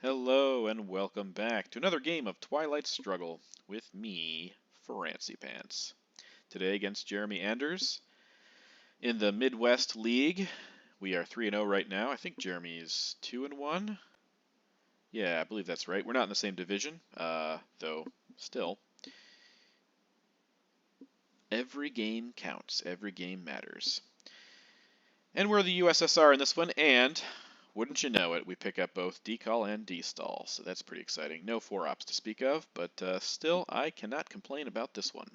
Hello and welcome back to another game of Twilight Struggle with me, Frantzypantz. Today against Jeremy Anders in the Midwest League. We are 3-0 right now. I think Jeremy's 2-1. Yeah, I believe that's right. We're not in the same division, though still. Every game counts. Every game matters. And we're the USSR in this one, and wouldn't you know it, we pick up both decall and destall, so that's pretty exciting. No 4-ops to speak of, but still, I cannot complain about this one.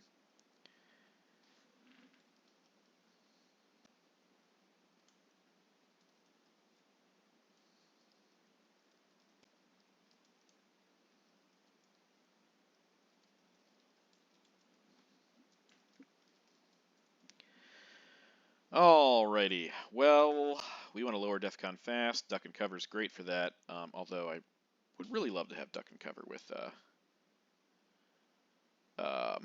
Alrighty, well, we want to lower DEFCON fast. Duck and cover is great for that, although I would really love to have duck and cover with um,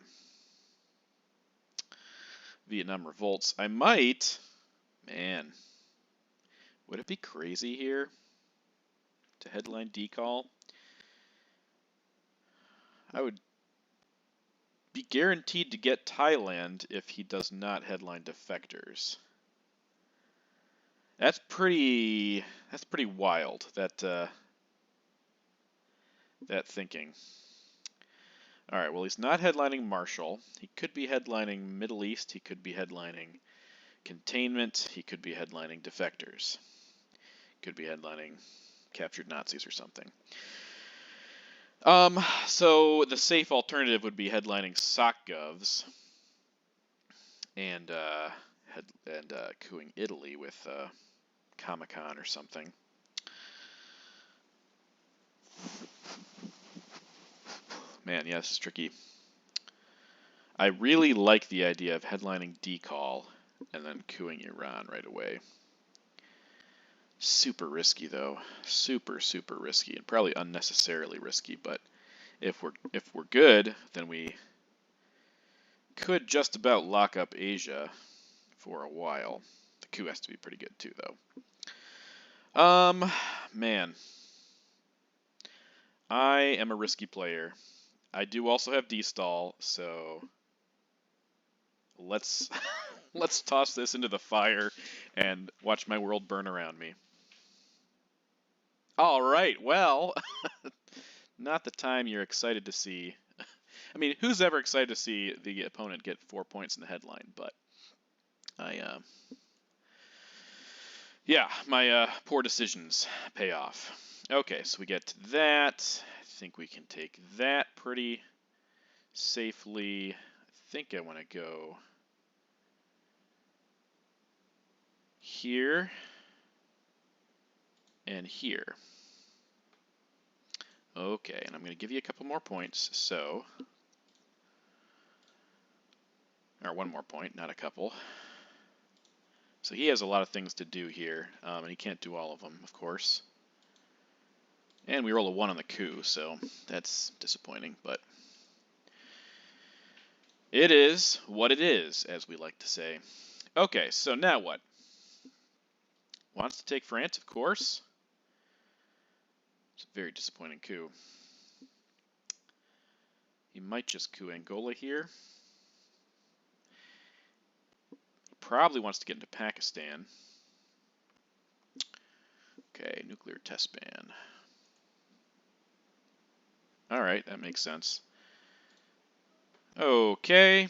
Vietnam revolts. I might, man, would it be crazy here to headline decall? I would be guaranteed to get Thailand if he does not headline defectors. That's pretty wild, that thinking. All right, well, he's not headlining Marshall. He could be headlining Middle East. He could be headlining Containment. He could be headlining Defectors. Could be headlining Captured Nazis or something. So the safe alternative would be headlining SOCGovs and cooing Italy with Comic-Con or something. Man, yeah, this is tricky. I really like the idea of headlining decall and then cooing Iran right away. Super risky though, super risky, and probably unnecessarily risky. But if we're good, then we could just about lock up Asia for a while. The coup has to be pretty good too, though. Man, I am a risky player. I do also have destall, so let's let's toss this into the fire and watch my world burn around me. All right, well, not the time you're excited to see. I mean, who's ever excited to see the opponent get 4 points in the headline? But yeah, my poor decisions pay off. Okay, so we get that. I think we can take that pretty safely. I think I want to go here and here. Okay, and I'm going to give you a couple more points, so... Or one more point, not a couple. So he has a lot of things to do here, and he can't do all of them, of course. And we roll a 1 on the coup, so that's disappointing, but... It is what it is, as we like to say. Okay, so now what? Wants to take France, of course. It's a very disappointing coup. He might just coup Angola here. He probably wants to get into Pakistan. Okay, nuclear test ban. Alright, that makes sense. Okay.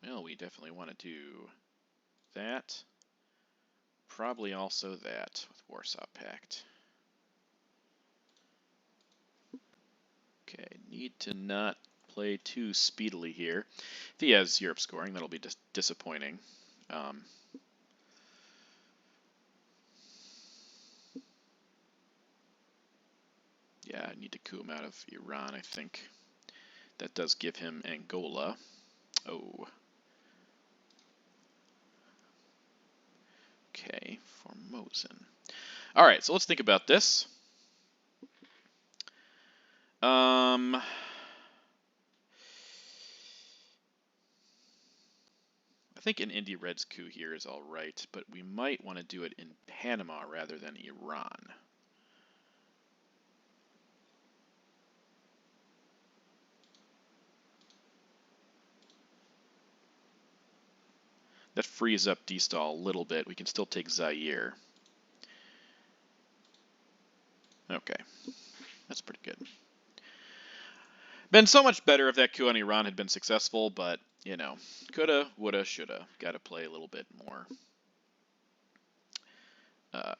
Well, we definitely want to do that. Probably also that with Warsaw Pact. Okay, need to not play too speedily here. If he has Europe scoring, that'll be disappointing. Yeah, I need to coup him out of Iran, I think. That does give him Angola. Oh. Okay, Formosan. All right, so let's think about this. I think an Indy Reds coup here is all right, but we might want to do it in Panama rather than Iran. That frees up D-Stall a little bit. We can still take Zaire. Okay, that's pretty good. Been so much better if that coup on Iran had been successful, but, you know, coulda, woulda, shoulda. Got to play a little bit more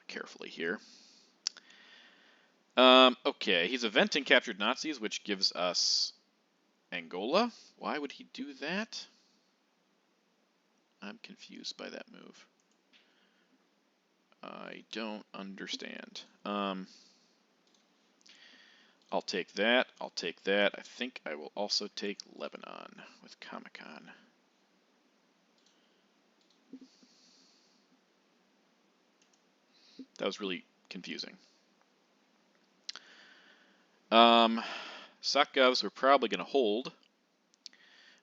carefully here. Okay, he's eventing captured Nazis, which gives us Angola. Why would he do that? I'm confused by that move. I don't understand. I'll take that. I'll take that. I think I will also take Lebanon with Comecon. That was really confusing. Sakgovs we're probably going to hold.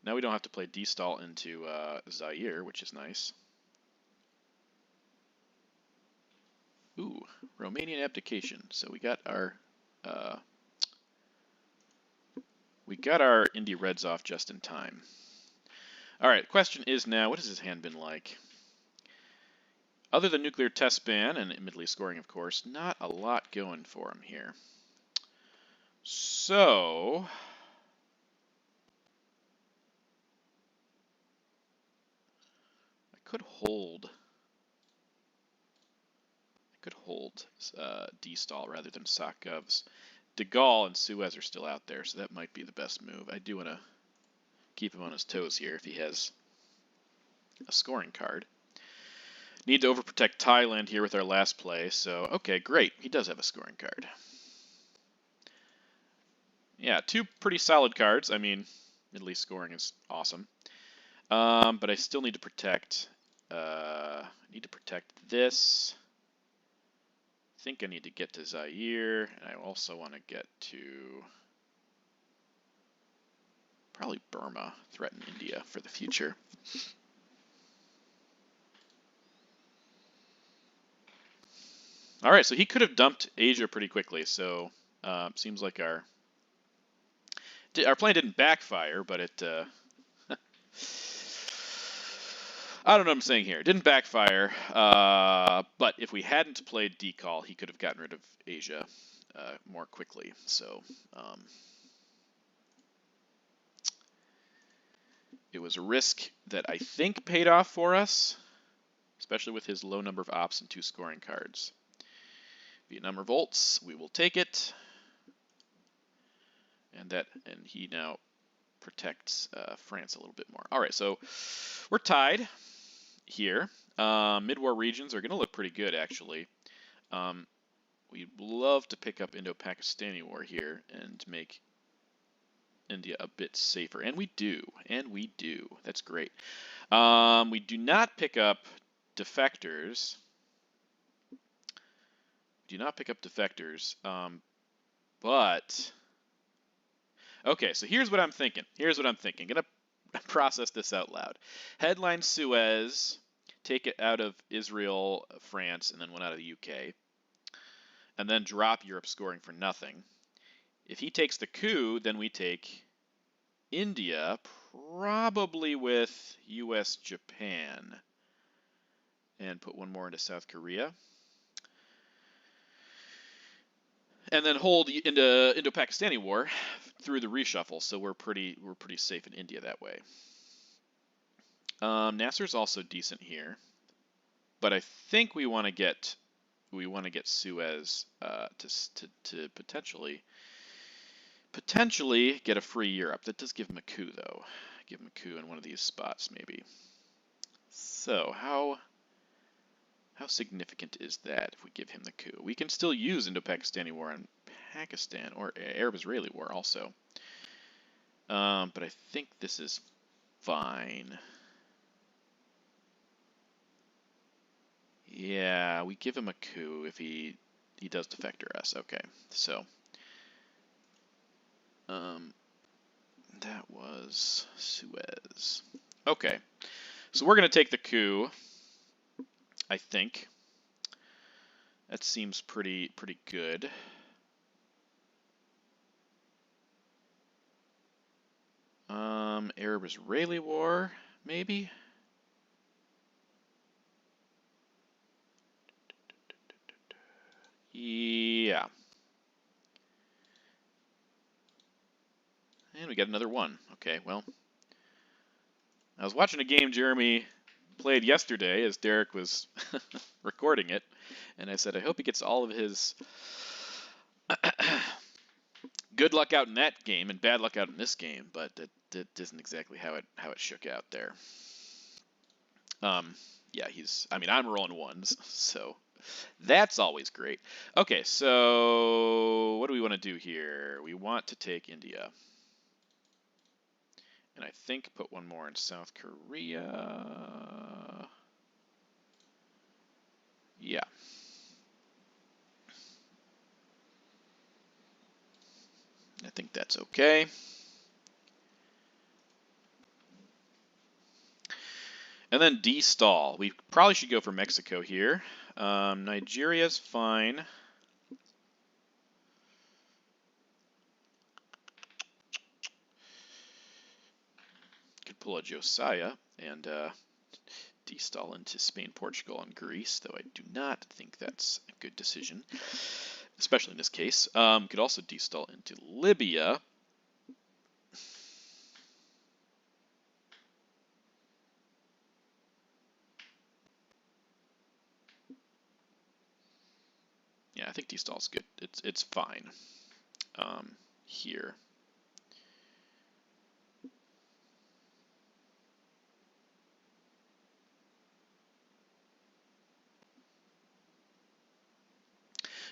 Now we don't have to play D-Stall into Zaire, which is nice. Ooh, Romanian abdication. So we got our Indy Reds off just in time. All right, the question is now, what has his hand been like? Other than nuclear test ban and admittedly scoring, of course, not a lot going for him here. So I could hold D-Stall rather than Sakgovs. De Gaulle and Suez are still out there, so that might be the best move. I do want to keep him on his toes here if he has a scoring card. Need to overprotect Thailand here with our last play, so okay, great. He does have a scoring card. Yeah, two pretty solid cards. I mean, at least scoring is awesome. But I still need to protect. This. I think I need to get to Zaire, and I also want to get to probably Burma. Threaten India for the future. All right, so he could have dumped Asia pretty quickly. So seems like our plan didn't backfire, but it. I don't know what I'm saying here. It didn't backfire, but if we hadn't played Decall, he could have gotten rid of Asia more quickly. So it was a risk that I think paid off for us, especially with his low number of ops and 2 scoring cards. Vietnam revolts, we will take it, and he now protects France a little bit more. All right, so we're tied here. Mid-war regions are going to look pretty good, actually. We'd love to pick up Indo-Pakistani war here and make India a bit safer, and we do. That's great. We do not pick up defectors. But okay, so here's what I'm thinking. Gonna process this out loud. Headline Suez, take it out of Israel, France, and then one out of the UK, and then drop Europe scoring for nothing. If he takes the coup, then we take India, probably with US, Japan, and put one more into South Korea. And then hold into Indo-Pakistani war through the reshuffle, so we're pretty safe in India that way. Nasser's also decent here, but I think we want to get Suez to potentially get a free Europe. That does give him a coup, though. Give him a coup in one of these spots, maybe. So how significant is that if we give him the coup? We can still use Indo-Pakistani war on Pakistan, or Arab-Israeli war also. But I think this is fine. Yeah, we give him a coup if he does defector us. Okay, so that was Suez. Okay, So we're going to take the coup, I think. That seems pretty good. Arab-Israeli war, maybe? Yeah. And we got another one. Okay, well. I was watching a game Jeremy played yesterday as Derek was recording it, and I said, I hope he gets all of his good luck out in that game and bad luck out in this game, but that isn't exactly how it shook out there. Yeah, I'm rolling ones, so that's always great. Okay, so what do we want to do here? We want to take India. And I think put one more in South Korea. Yeah. I think that's okay. And then de-stall. We probably should go for Mexico here. Nigeria's fine. Could pull a Josiah and de-stall into Spain, Portugal, and Greece, though I do not think that's a good decision, especially in this case. Could also de-stall into Libya. Yeah, I think de-stall's good. It's fine here.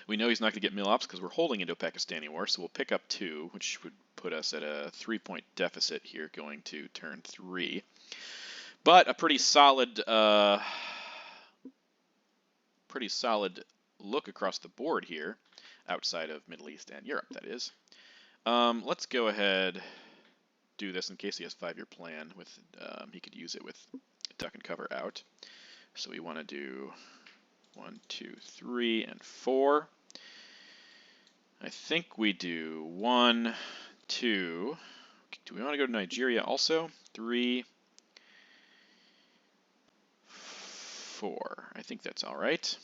We know he's not going to get mill ops because we're holding Indo-Pakistani War, so we'll pick up 2, which would put us at a 3-point deficit here going to turn 3. But a pretty solid look across the board here, outside of Middle East and Europe, that is. Let's go ahead, do this in case he has 5-year plan. With he could use it with duck and cover out. So we want to do 1, 2, 3, and 4. I think we do 1, 2. Do we want to go to Nigeria also? 3, 4. I think that's all right.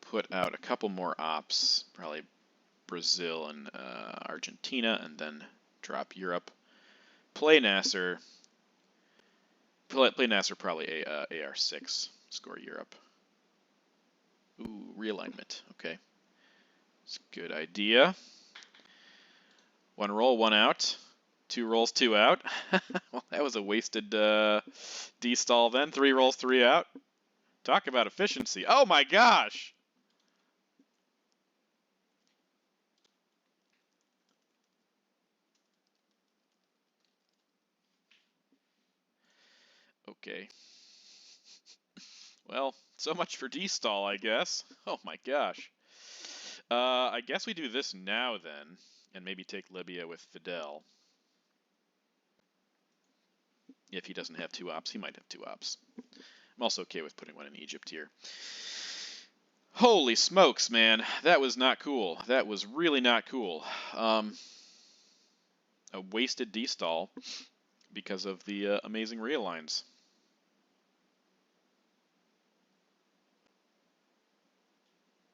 Put out a couple more ops, probably Brazil and Argentina, and then drop Europe. Play Nasser. Play Nasser probably AR6. Score Europe. Ooh, realignment. Okay. It's a good idea. 1 roll, 1 out. 2 rolls, 2 out. Well, that was a wasted de-stall then. 3 rolls, 3 out. Talk about efficiency. Oh my gosh! Okay. Well, so much for de-stall, I guess. Oh my gosh. I guess we do this now then, and maybe take Libya with Fidel. If he doesn't have 2 ops, he might have 2 ops. I'm also okay with putting one in Egypt here. Holy smokes, man. That was not cool. That was really not cool. A wasted de-stall because of the amazing realigns.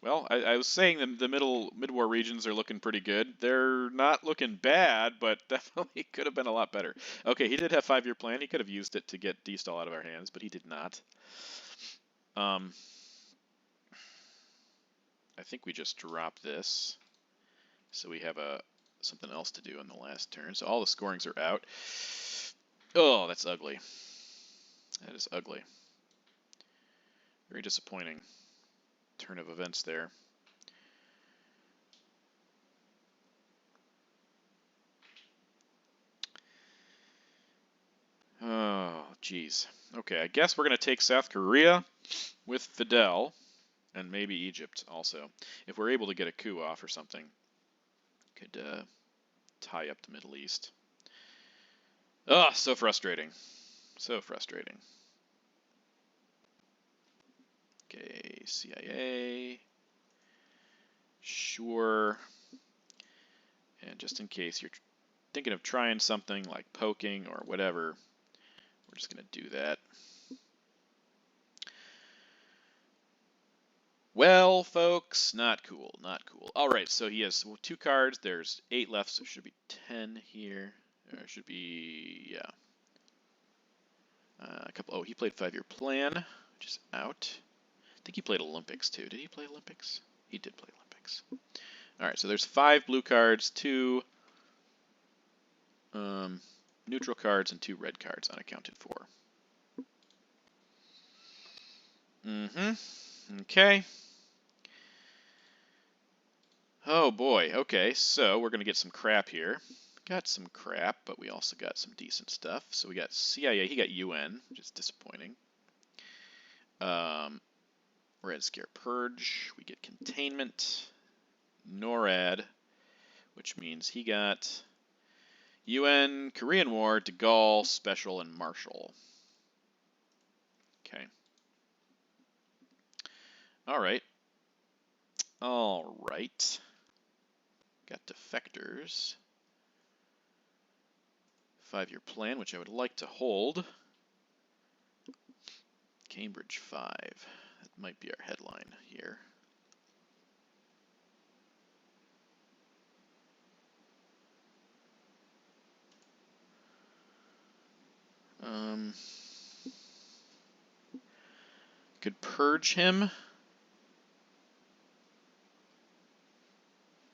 Well, I was saying the mid-war regions are looking pretty good. They're not looking bad, but definitely could have been a lot better. Okay, he did have 5-year plan. He could have used it to get de-stall out of our hands, but he did not. I think we just drop this, so we have something else to do on the last turn. So all the scorings are out. Oh, that's ugly. That is ugly. Very disappointing turn of events there. Oh, geez. Okay, I guess we're going to take South Korea with Fidel, and maybe Egypt also. If we're able to get a coup off or something, could tie up the Middle East. Ugh, so frustrating. So frustrating. Okay, CIA. Sure. And just in case you're thinking of trying something like poking or whatever, we're just going to do that. Well, folks, not cool, not cool. All right, so he has 2 cards. There's 8 left, so it should be 10 here. Or it should be, yeah. A couple. Oh, he played 5-year plan, which is out. I think he played Olympics too. Did he play Olympics? He did play Olympics. All right, so there's 5 blue cards, 2 neutral cards, and 2 red cards unaccounted for. Okay. Oh boy, okay, so we're going to get some crap here. Got some crap, but we also got some decent stuff. So we got CIA, he got UN, which is disappointing. Red Scare Purge, we get Containment. NORAD, which means he got UN, Korean War, de Gaulle, Special, and Marshall. Okay. All right. All right. Got defectors. 5-year plan, which I would like to hold. Cambridge 5. That might be our headline here. Could purge him.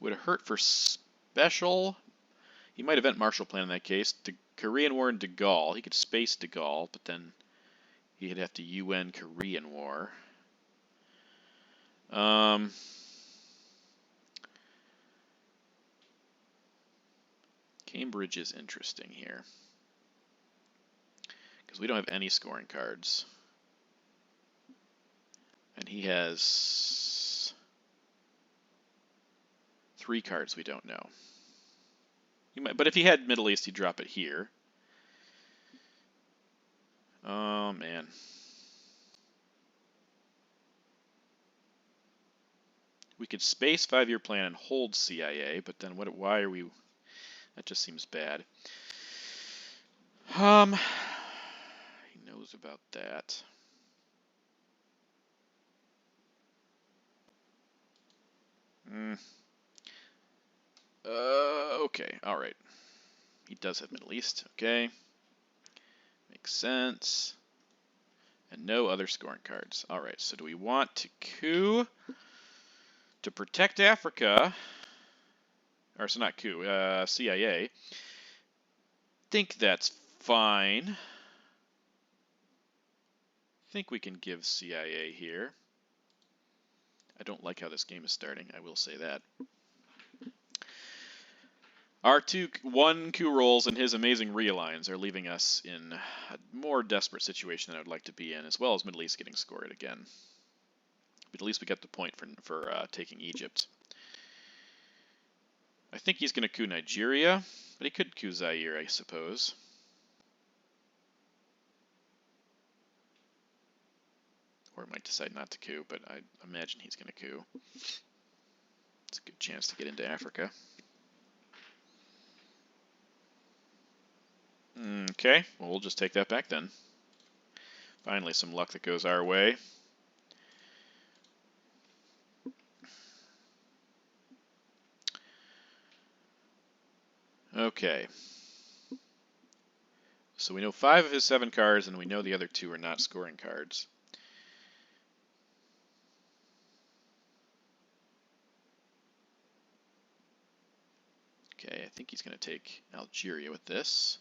Would it hurt for Special? He might event Marshall Plan in that case. Korean War and de Gaulle. He could space de Gaulle, but then he'd have to UN Korean War. Cambridge is interesting here because we don't have any scoring cards. And he has 3 cards we don't know. But if he had Middle East, he'd drop it here. Oh, man. We could space 5-year plan and hold CIA, but then why are we... That just seems bad. He knows about that. Okay, all right. He does have Middle East, okay. Makes sense. And no other scoring cards. All right, so do we want to coup to protect Africa? Or, so not coup, CIA. Think that's fine. Think we can give CIA here. I don't like how this game is starting, I will say that. Our 1 coup rolls and his amazing realigns are leaving us in a more desperate situation than I would like to be in, as well as Middle East getting scored again. But at least we got the point for taking Egypt. I think he's going to coup Nigeria, but he could coup Zaire, I suppose. Or he might decide not to coup, but I imagine he's going to coup. It's a good chance to get into Africa. Okay, well, we'll just take that back then. Finally, some luck that goes our way. Okay. So we know 5 of his 7 cards, and we know the other 2 are not scoring cards. Okay, I think he's going to take Algeria with this.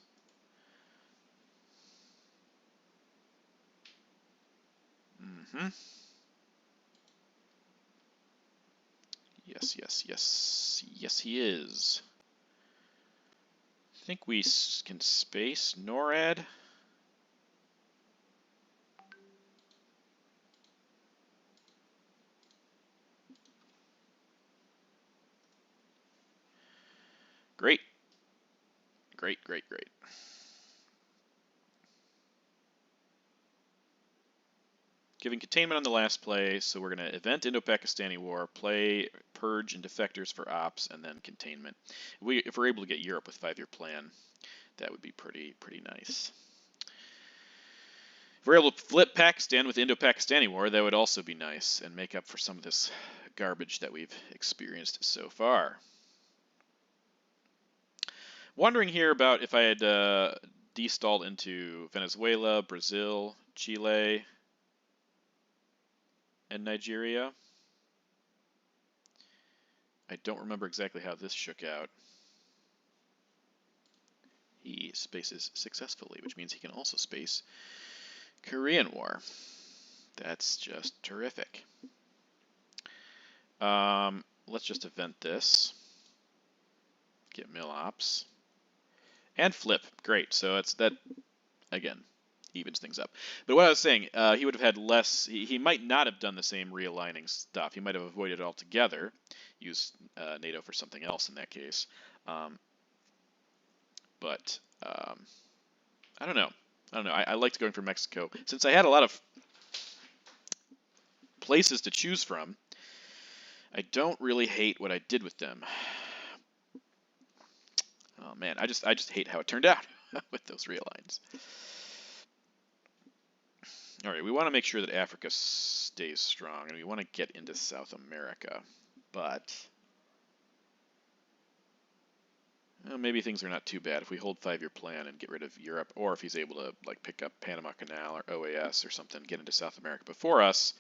Yes, yes, yes. Yes, he is. I think we can space NORAD. Great. Great, great, great. Giving containment on the last play, so we're going to event Indo-Pakistani War, play Purge and Defectors for Ops, and then containment. If we're able to get Europe with 5-year plan, that would be pretty nice. If we're able to flip Pakistan with the Indo-Pakistani War, that would also be nice and make up for some of this garbage that we've experienced so far. Wondering here about if I had destalled into Venezuela, Brazil, Chile, and Nigeria. I don't remember exactly how this shook out. He spaces successfully, which means he can also space Korean War. That's just terrific. Let's just event this. Get mill ops. And flip. Great. So it's that, again, evens things up. But what I was saying, he would have had less, he might not have done the same realigning stuff. He might have avoided it altogether, used NATO for something else in that case. But I don't know. I liked going for Mexico. Since I had a lot of places to choose from, I don't really hate what I did with them. Oh man, I just hate how it turned out with those realigns. All right, we want to make sure that Africa stays strong, and we want to get into South America, but maybe things are not too bad if we hold 5-year plan and get rid of Europe, or if he's able to like pick up Panama Canal or OAS or something, get into South America before us.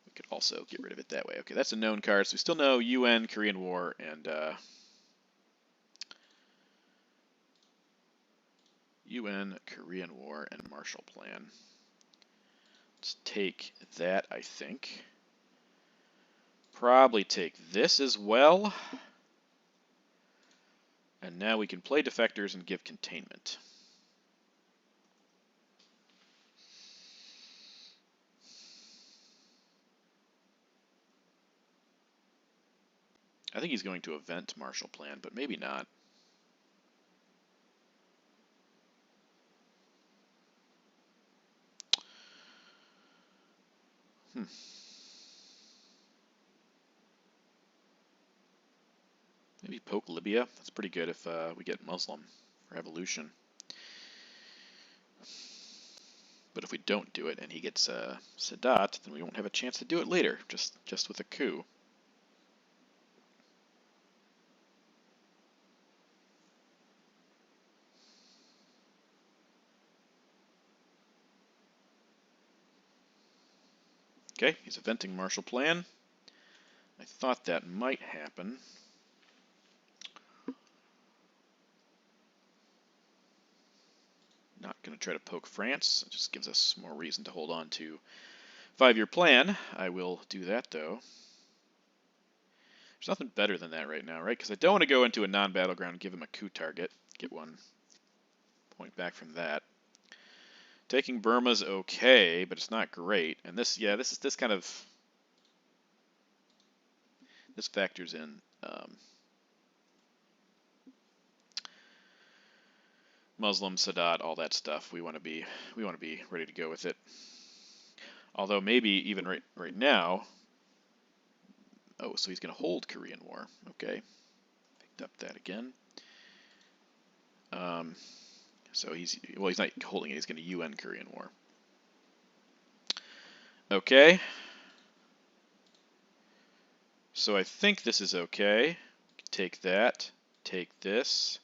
We could also get rid of it that way. Okay, that's a known card, so we still know UN, Korean War, and UN, Korean War, and Marshall Plan. Let's take that, I think. Probably take this as well. And now we can play defectors and give containment. I think he's going to event Marshall Plan, but maybe not. Maybe poke Libya. That's pretty good if we get Muslim revolution. But if we don't do it and he gets Sadat, then we won't have a chance to do it later, just with a coup. Okay, he's eventing Marshall Plan. I thought that might happen. Not going to try to poke France. It just gives us more reason to hold on to 5-year plan. I will do that, though. There's nothing better than that right now, right? Because I don't want to go into a non-battleground and give him a coup target. Get 1 point back from that. Taking Burma's okay, but it's not great. And this, yeah, this kind of, this factors in Muslim, Sadat, all that stuff. We want to be ready to go with it. Although maybe even right now. Oh, so he's going to hold Korean War. Okay, picked up that again. So he's not holding it. He's going to UN Korean War. Okay. So I think this is okay. Take that. Take this.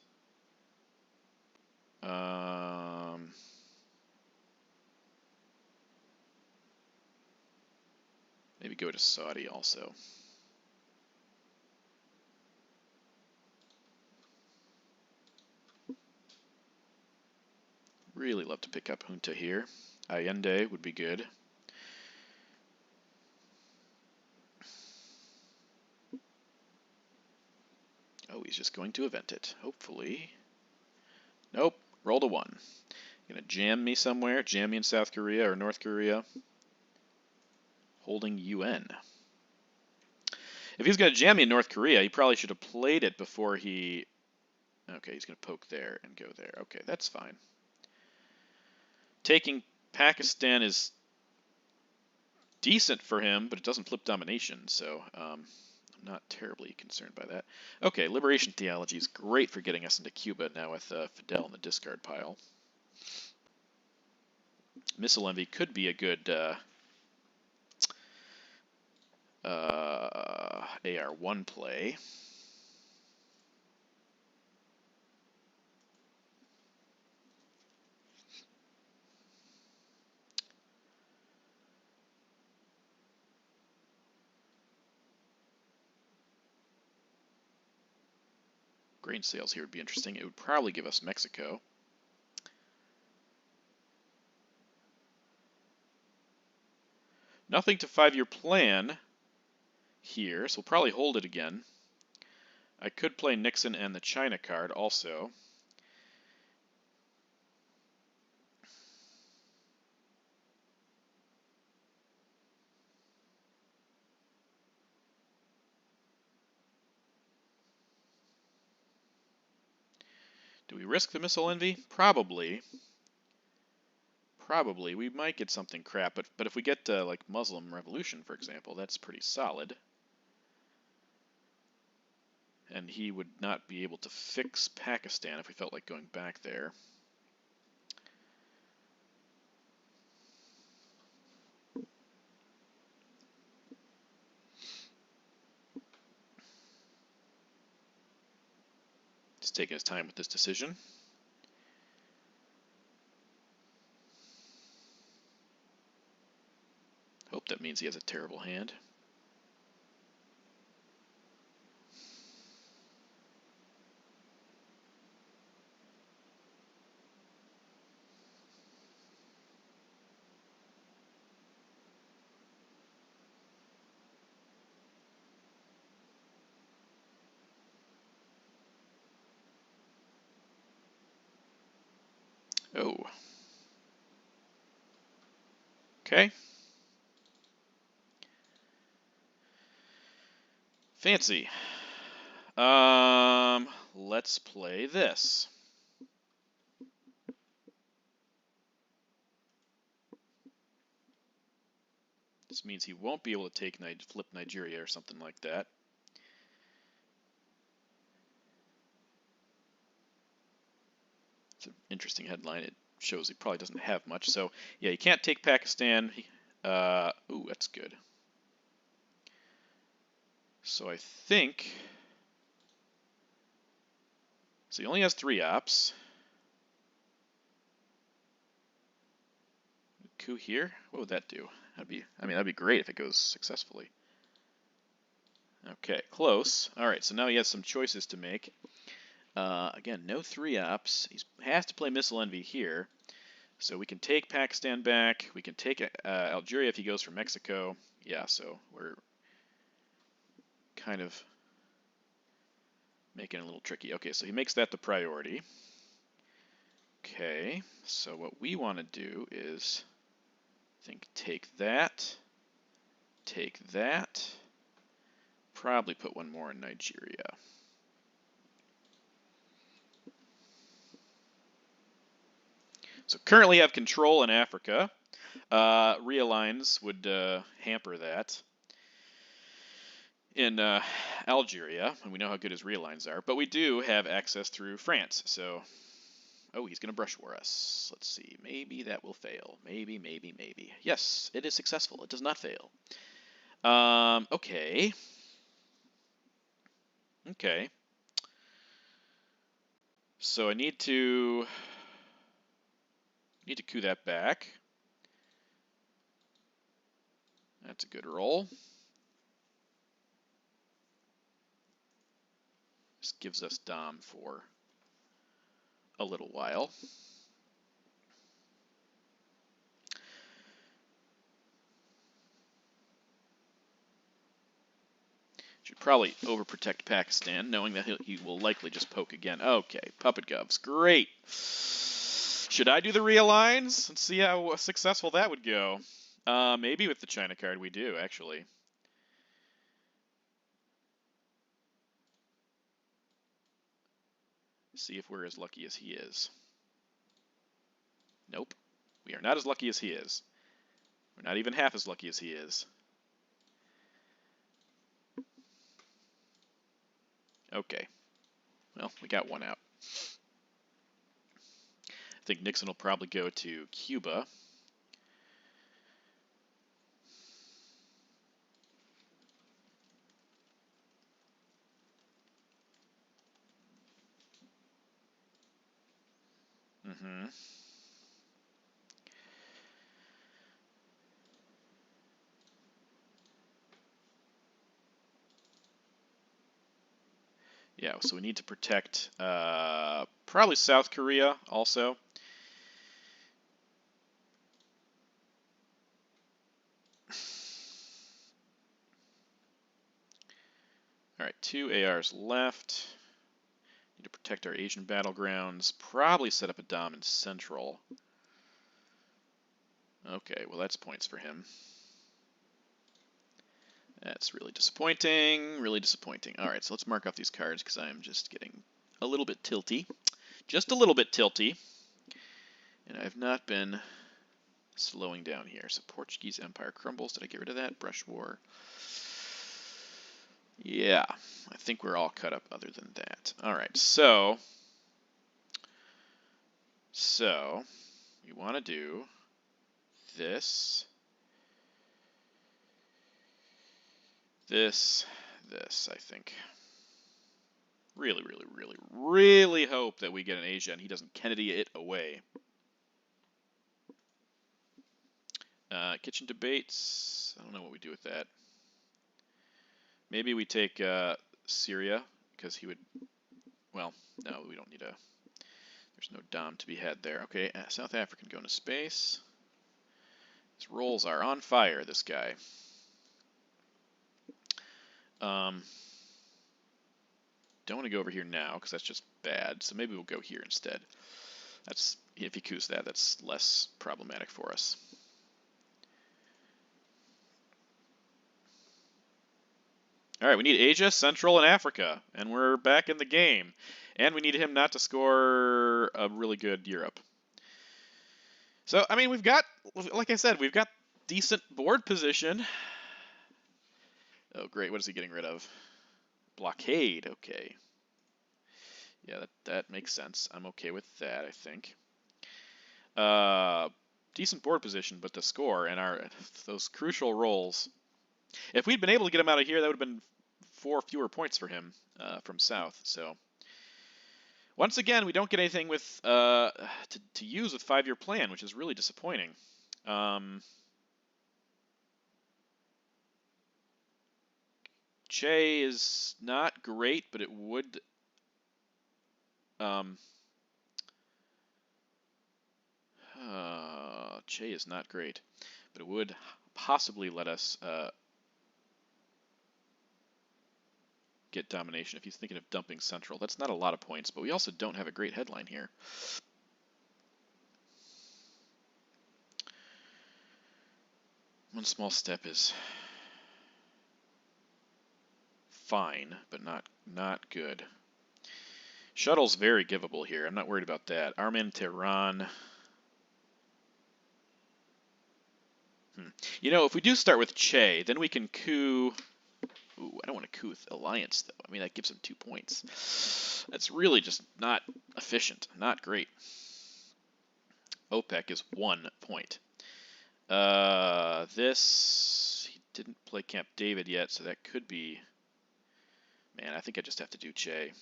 Maybe go to Saudi also. Really love to pick up Junta here. Allende would be good. Oh, he's just going to event it. Hopefully. Nope. Rolled a 1. Gonna jam me somewhere. Jam me in South Korea or North Korea. Holding UN. If he's gonna jam me in North Korea, he probably should have played it before he Okay, he's going to poke there and go there. Okay, that's fine. Taking Pakistan is decent for him, but it doesn't flip domination, so I'm not terribly concerned by that. Okay, Liberation Theology is great for getting us into Cuba now with Fidel in the discard pile. Missile Envy could be a good AR1 play. Grain sales here would be interesting. It would probably give us Mexico. Nothing to 5-year plan here, so we'll probably hold it again. I could play Nixon and the China card also. Do we risk the Missile Envy? Probably. Probably. We might get something crap, but if we get like Muslim Revolution, for example, that's pretty solid. And he would not be able to fix Pakistan if we felt like going back there. He's taking his time with this decision. Hope that means he has a terrible hand. Oh. Okay. Fancy. Let's play this. This means he won't be able to take flip Nigeria or something like that. It's an interesting headline. It shows he probably doesn't have much. So, yeah, he can't take Pakistan. Ooh, that's good. So I think... So he only has 3 ops. Coup here? What would that do? That'd be great if it goes successfully. Okay, close. All right, so now he has some choices to make. Again, no 3 ops. He has to play Missile Envy here. So we can take Pakistan back. We can take Algeria if he goes for Mexico. Yeah, so we're kind of making it a little tricky. Okay, so he makes that the priority. Okay, so what we want to do is, I think, take that, probably put one more in Nigeria. So currently have control in Africa. Realigns would hamper that in Algeria, and we know how good his realigns are. But we do have access through France, so... Oh, he's going to brush war us. Let's see. Maybe that will fail. Maybe. Yes, it is successful. It does not fail. Okay. Okay. So I need to coup that back. That's a good roll. This gives us Dom for a little while. Should probably overprotect Pakistan, knowing that he will likely just poke again. Okay, Puppet Govs. Great. Should I do the realigns and see how successful that would go? Maybe with the China card we do, actually. see if we're as lucky as he is. Nope. We are not as lucky as he is. We're not even half as lucky as he is. Okay. Well, we got one out. I think Nixon will probably go to Cuba. Mm-hmm. Yeah, so we need to protect probably South Korea also. All right, 2 ARs left. Need to protect our Asian battlegrounds. Probably set up a dom in Central. Okay, well that's points for him. That's really disappointing, really disappointing. All right, so let's mark off these cards because I'm just getting a little bit tilty. Just a little bit tilty. And I've not been slowing down here. So Portuguese Empire crumbles. Did I get rid of that? Brush War. Yeah, I think we're all cut up other than that. All right, so we want to do this, this, I think. Really, really, really, really hope that we get an Asia and he doesn't Kennedy it away. Kitchen debates. I don't know what we do with that. Maybe we take Syria, because he would... Well, no, we don't need a... There's no dom to be had there. Okay, South African going to space. His rolls are on fire, this guy. Don't want to go over here now, because that's just bad, so maybe we'll go here instead. That's... If he coups that, that's less problematic for us. All right, we need Asia, Central, and Africa, and we're back in the game. And we need him not to score a really good Europe. So, I mean, we've got, like I said, we've got decent board position. Oh, great. What is he getting rid of? Blockade. Okay. Yeah, that makes sense. I'm okay with that, I think. Decent board position, but the score and those crucial rolls. If we'd been able to get him out of here, that would have been 4 fewer points for him from south. So once again, we don't get anything with to use with 5-year plan, which is really disappointing. Che is not great, but it would. Che is not great, but it would possibly let us get domination if he's thinking of dumping Central. That's not a lot of points, but we also don't have a great headline here. One small step is fine, but not good. Shuttle's very giveable here. I'm not worried about that. Armin, Tehran. You know, if we do start with Che, then we can coup. Ooh, I don't want to coup with Alliance, though. I mean, that gives him 2 points. That's really just not efficient. Not great. OPEC is 1 point. This... He didn't play Camp David yet, so that could be... Man, I think I just have to do Che.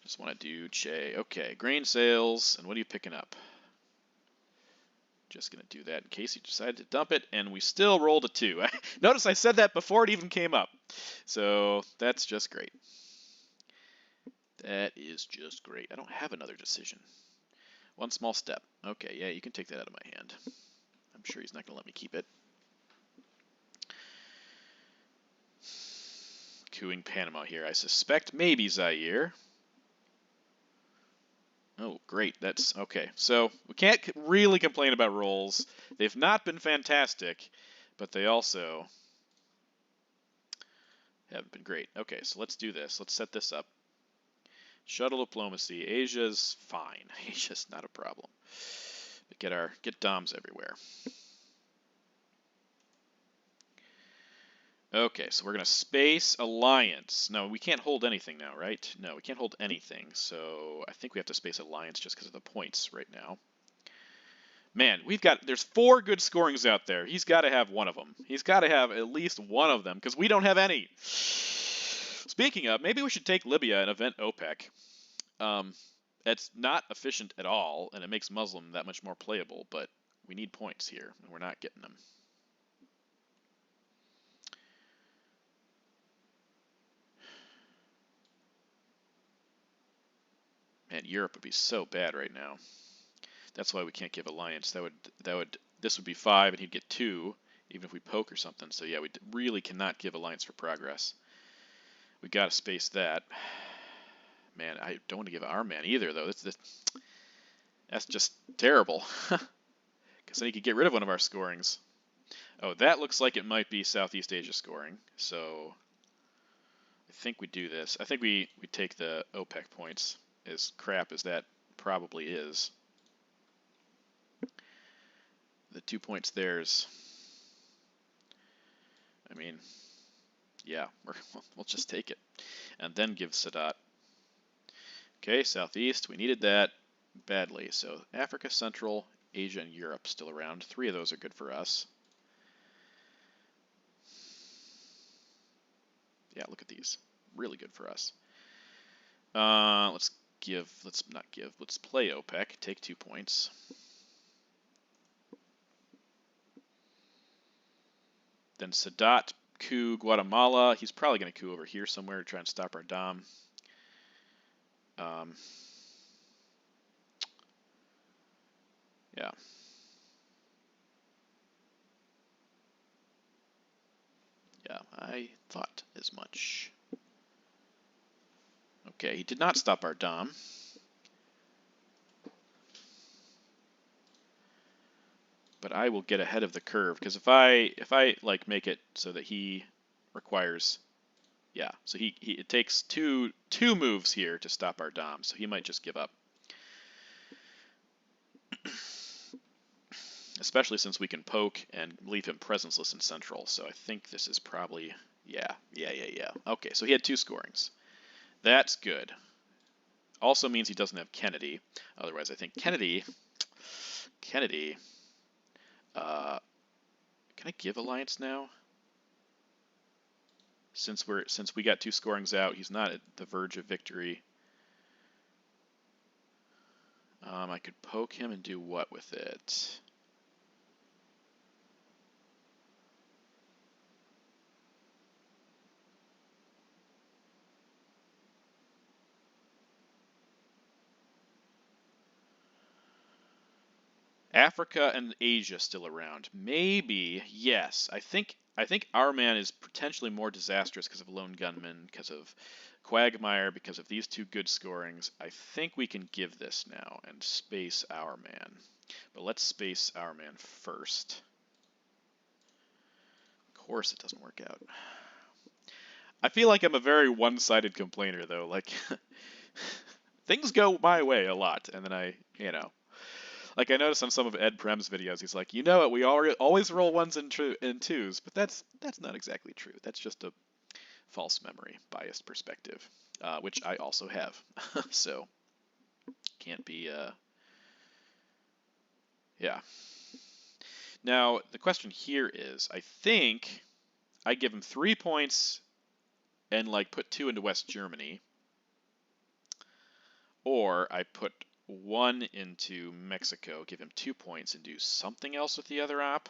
Just want to do Che. Okay, grain sales, and what are you picking up? Just going to do that in case you decide to dump it, and we still rolled a 2. Notice I said that before it even came up. So that's just great. That is just great. I don't have another decision. One small step. Okay, yeah, you can take that out of my hand. I'm sure he's not going to let me keep it. Cooing Panama here. I suspect maybe Zaire. Oh, great. That's okay. So we can't really complain about rolls. They've not been fantastic, but they also haven't been great. Okay, so let's do this. Let's set this up. Shuttle diplomacy. Asia's fine. Asia's not a problem. But get DOMs everywhere. Okay, so we're going to space alliance. No, we can't hold anything now, right? No, we can't hold anything. So I think we have to space alliance just because of the points right now. Man, there's 4 good scorings out there. He's got to have one of them. He's got to have at least one of them because we don't have any. Speaking of, maybe we should take Libya and event OPEC. It's not efficient at all, and it makes Muslim that much more playable, but we need points here, and we're not getting them. Man, Europe would be so bad right now. That's why we can't give alliance. This would be 5, and he'd get 2, even if we poke or something. So yeah, we really cannot give alliance for progress. We gotta space that. Man, I don't want to give our man either, though. That's just terrible. Because then he could get rid of one of our scorings. Oh, that looks like it might be Southeast Asia scoring. So I think we do this. I think we take the OPEC points, as crap as that probably is. The 2 points there's, I mean, yeah, we'll just take it. And then give Sadat. Okay, Southeast, we needed that badly. So Africa, Central, Asia, and Europe still around. 3 of those are good for us. Yeah, look at these. Really good for us. Let's play OPEC. Take 2 points. Then Sadat, coup Guatemala. He's probably going to coup over here somewhere to try and stop our Dom. Yeah. Yeah, I thought as much. Okay, he did not stop our Dom. But I will get ahead of the curve, because if I like make it so that he requires, yeah, so it takes two moves here to stop our Dom, so he might just give up. Especially since we can poke and leave him presenceless in Central, so I think this is probably, yeah. Okay, so he had 2 scorings. That's good. Also means he doesn't have Kennedy. Otherwise, I think Kennedy, can I give alliance now? Since we got 2 scorings out, he's not at the verge of victory. I could poke him and do what with it? Africa and Asia still around. Maybe, yes. I think our man is potentially more disastrous because of Lone Gunman, because of Quagmire, because of these 2 good scorings. I think we can give this now and space our man. But let's space our man first. Of course it doesn't work out. I feel like I'm a very one-sided complainer, though. Like, things go my way a lot, and then like I noticed on some of Ed Prem's videos, he's like, you know what, we always roll 1s and 2s, but that's not exactly true. That's just a false memory, biased perspective, which I also have. So, can't be, yeah. Now, the question here is, I think I give him 3 points and like put 2 into West Germany, or I put 1 into Mexico, give him 2 points, and do something else with the other op.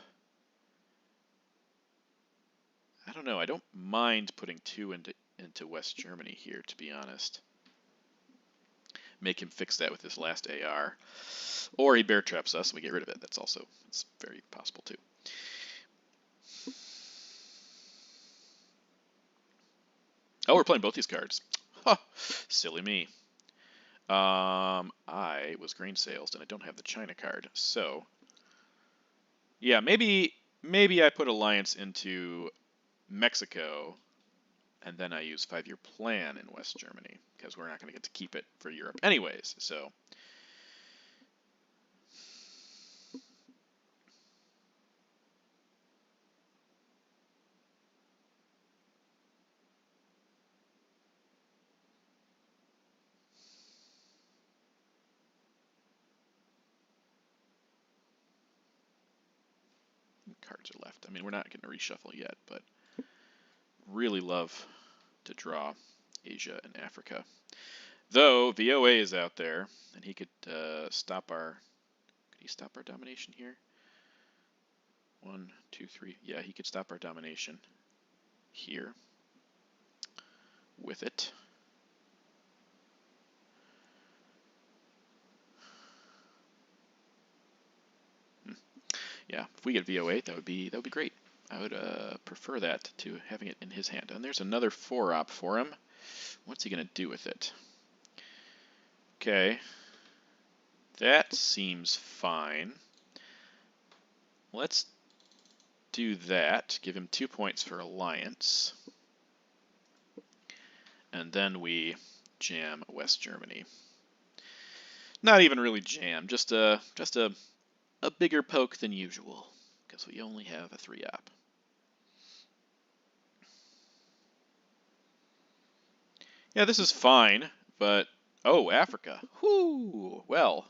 I don't know. I don't mind putting 2 into West Germany here, to be honest. Make him fix that with his last AR. Or he bear traps us and we get rid of it. It's very possible too. Oh, we're playing both these cards. Huh, silly me. I was grain sales and I don't have the China card. So, yeah, maybe I put alliance into Mexico and then I use 5-year plan in West Germany, because we're not going to get to keep it for Europe anyways. So cards are left. I mean, we're not going to reshuffle yet, but really love to draw Asia and Africa. Though VOA is out there, and he could stop our. Could he stop our domination here? 1, 2, 3. Yeah, he could stop our domination here with it. Yeah, if we get VOA, that would be great. I would prefer that to having it in his hand. And there's another 4-op for him. What's he going to do with it? Okay. That seems fine. Let's do that. Give him 2 points for alliance. And then we jam West Germany. Not even really jam, just a bigger poke than usual, because we only have a 3-op. Yeah, this is fine, but oh, Africa. Whoo! Well.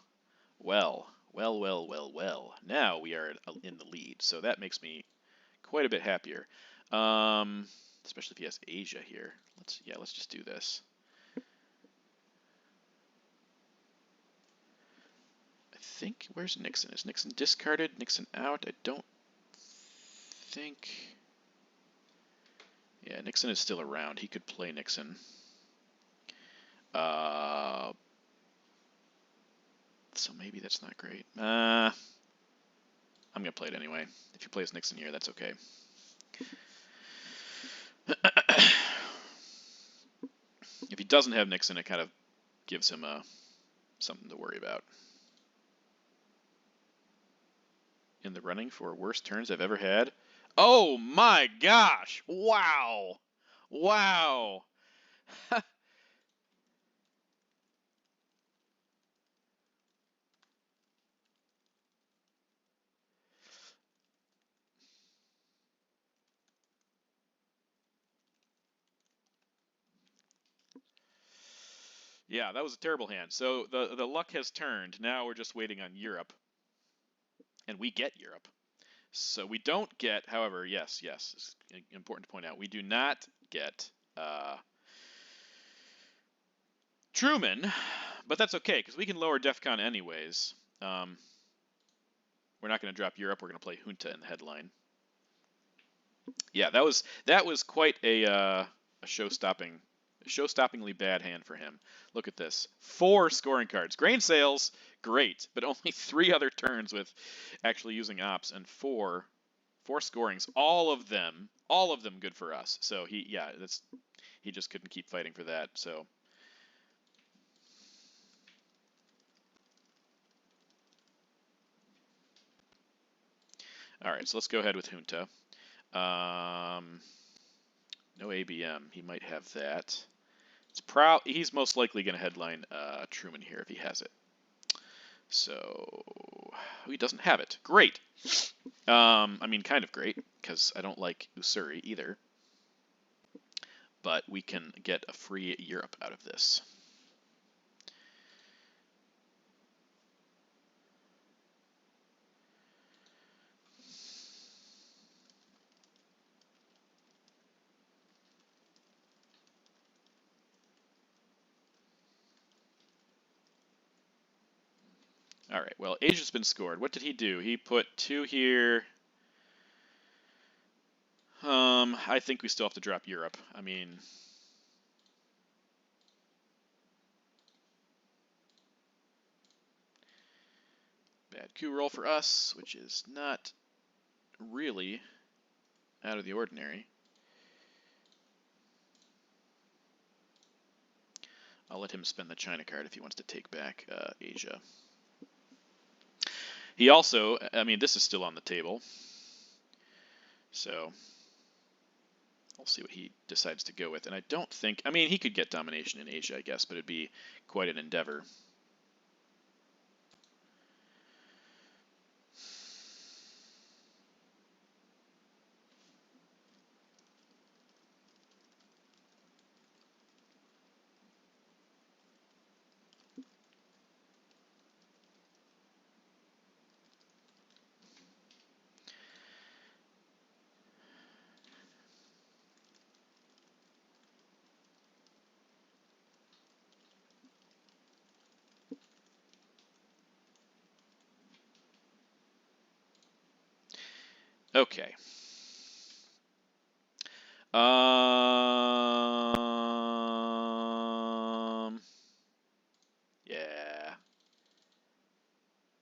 Now we are in the lead, so that makes me quite a bit happier. Especially if he has Asia here. Let's just do this. I think, where's Nixon? Is Nixon discarded? Nixon out? I don't think. Yeah, Nixon is still around. He could play Nixon. So maybe that's not great. I'm going to play it anyway. If he plays Nixon here, that's okay. If he doesn't have Nixon, it kind of gives him something to worry about. In the running for worst turns I've ever had. Oh my gosh! Wow! Wow! Yeah, that was a terrible hand. So the luck has turned. Now we're just waiting on Europe. And we get Europe. So we don't get, however, yes, it's important to point out, we do not get Truman, but that's okay, because we can lower DEFCON anyways. We're not going to drop Europe, we're going to play Junta in the headline. Yeah, that was quite a show-stoppingly bad hand for him. Look at this. 4 scoring cards. Grain sales, great, but only 3 other turns with actually using ops, and 4 scorings. All of them good for us. So he just couldn't keep fighting for that. So all right, so let's go ahead with Junta. No ABM. He might have that. He's most likely going to headline Truman here if he has it. So he doesn't have it. Great. I mean, kind of great, because I don't like Usuri either. But we can get a free Europe out of this. All right, well, Asia's been scored. What did he do? He put 2 here. I think we still have to drop Europe. I mean, bad coup roll for us, which is not really out of the ordinary. I'll let him spend the China card if he wants to take back Asia. He also, I mean, this is still on the table. So We'll see what he decides to go with. And I don't think, I mean, he could get domination in Asia, I guess, but it'd be quite an endeavor. Okay. Yeah.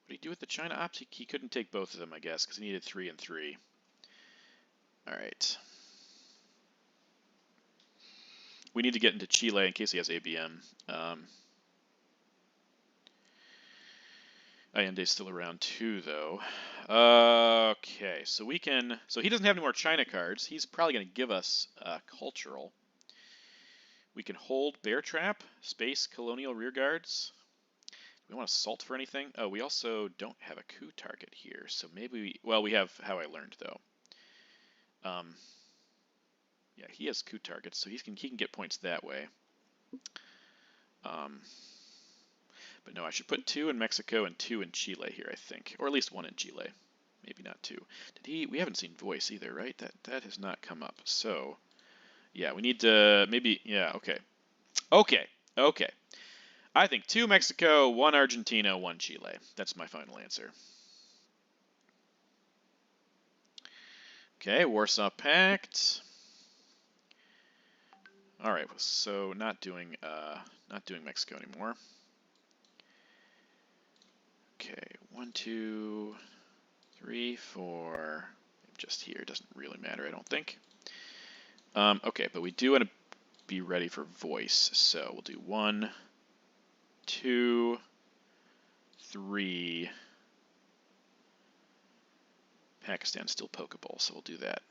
What did he do with the China ops? He couldn't take both of them, I guess, because he needed 3 and 3. All right. We need to get into Chile in case he has ABM. Allende's still around too, though. Okay, so we can. So he doesn't have any more China cards. He's probably going to give us cultural. We can hold Bear Trap, Space, Colonial Rearguards. Do we want to salt for anything? Oh, we also don't have a coup target here, so maybe we. Well, we have How I Learned though. Yeah, he has coup targets, so he can get points that way. But no, I should put 2 in Mexico and 2 in Chile here, I think, or at least 1 in Chile. Maybe not 2. Did he? We haven't seen voice either, right? That has not come up. So, yeah, we need to maybe. Yeah, okay, okay. I think 2 Mexico, 1 Argentina, 1 Chile. That's my final answer. Okay, Warsaw Pact. All right, so not doing Mexico anymore. Okay, 1, 2, 3, 4. Just here, doesn't really matter, I don't think. Okay, but we do want to be ready for voice, so we'll do 1, 2, 3. Pakistan's still Pokeball, so we'll do that.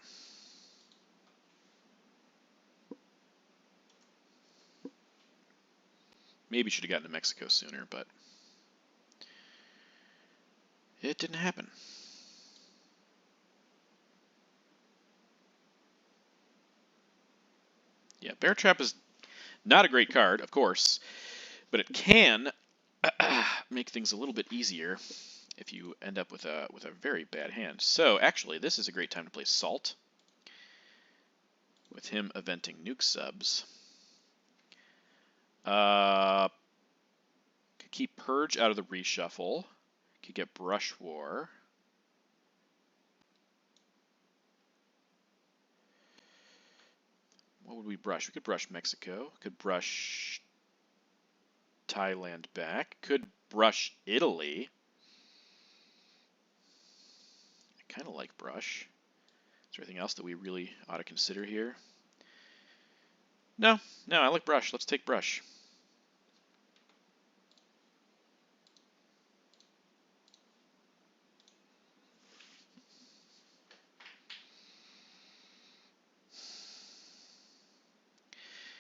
Maybe should have gotten to Mexico sooner, but it didn't happen. Yeah, Bear Trap is not a great card, of course, but it can make things a little bit easier if you end up with a very bad hand. So actually, this is a great time to play Salt with him eventing nuke subs. Could keep Purge out of the reshuffle. Could get Brush War. What would we brush? We could brush Mexico. Could brush Thailand back. Could brush Italy. I kind of like brush. Is there anything else that we really ought to consider here? No, I like brush. Let's take brush.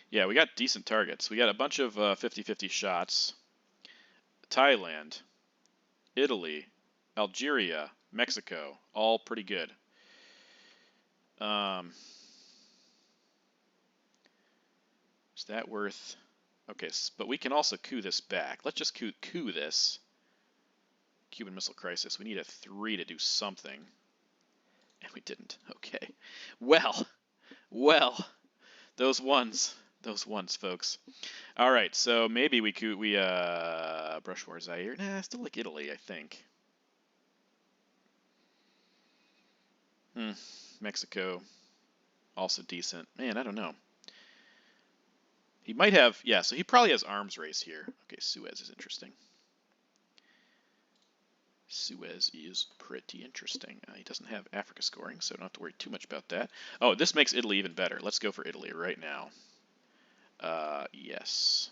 Yeah, we got decent targets. We got a bunch of 50-50 shots. Thailand, Italy, Algeria, Mexico, all pretty good. Is that worth... Okay, but we can also coup this back. Let's just coup this. Cuban Missile Crisis. We need a 3 to do something. And we didn't. Okay. Well. Those ones, folks. All right, so maybe we brush war Zaire. Nah, still like Italy, I think. Mexico, also decent. Man, I don't know. He might have, yeah. So he probably has arms race here. Okay, Suez is interesting. Suez is pretty interesting. He doesn't have Africa scoring, so don't have to worry too much about that. Oh, this makes Italy even better. Let's go for Italy right now. Yes.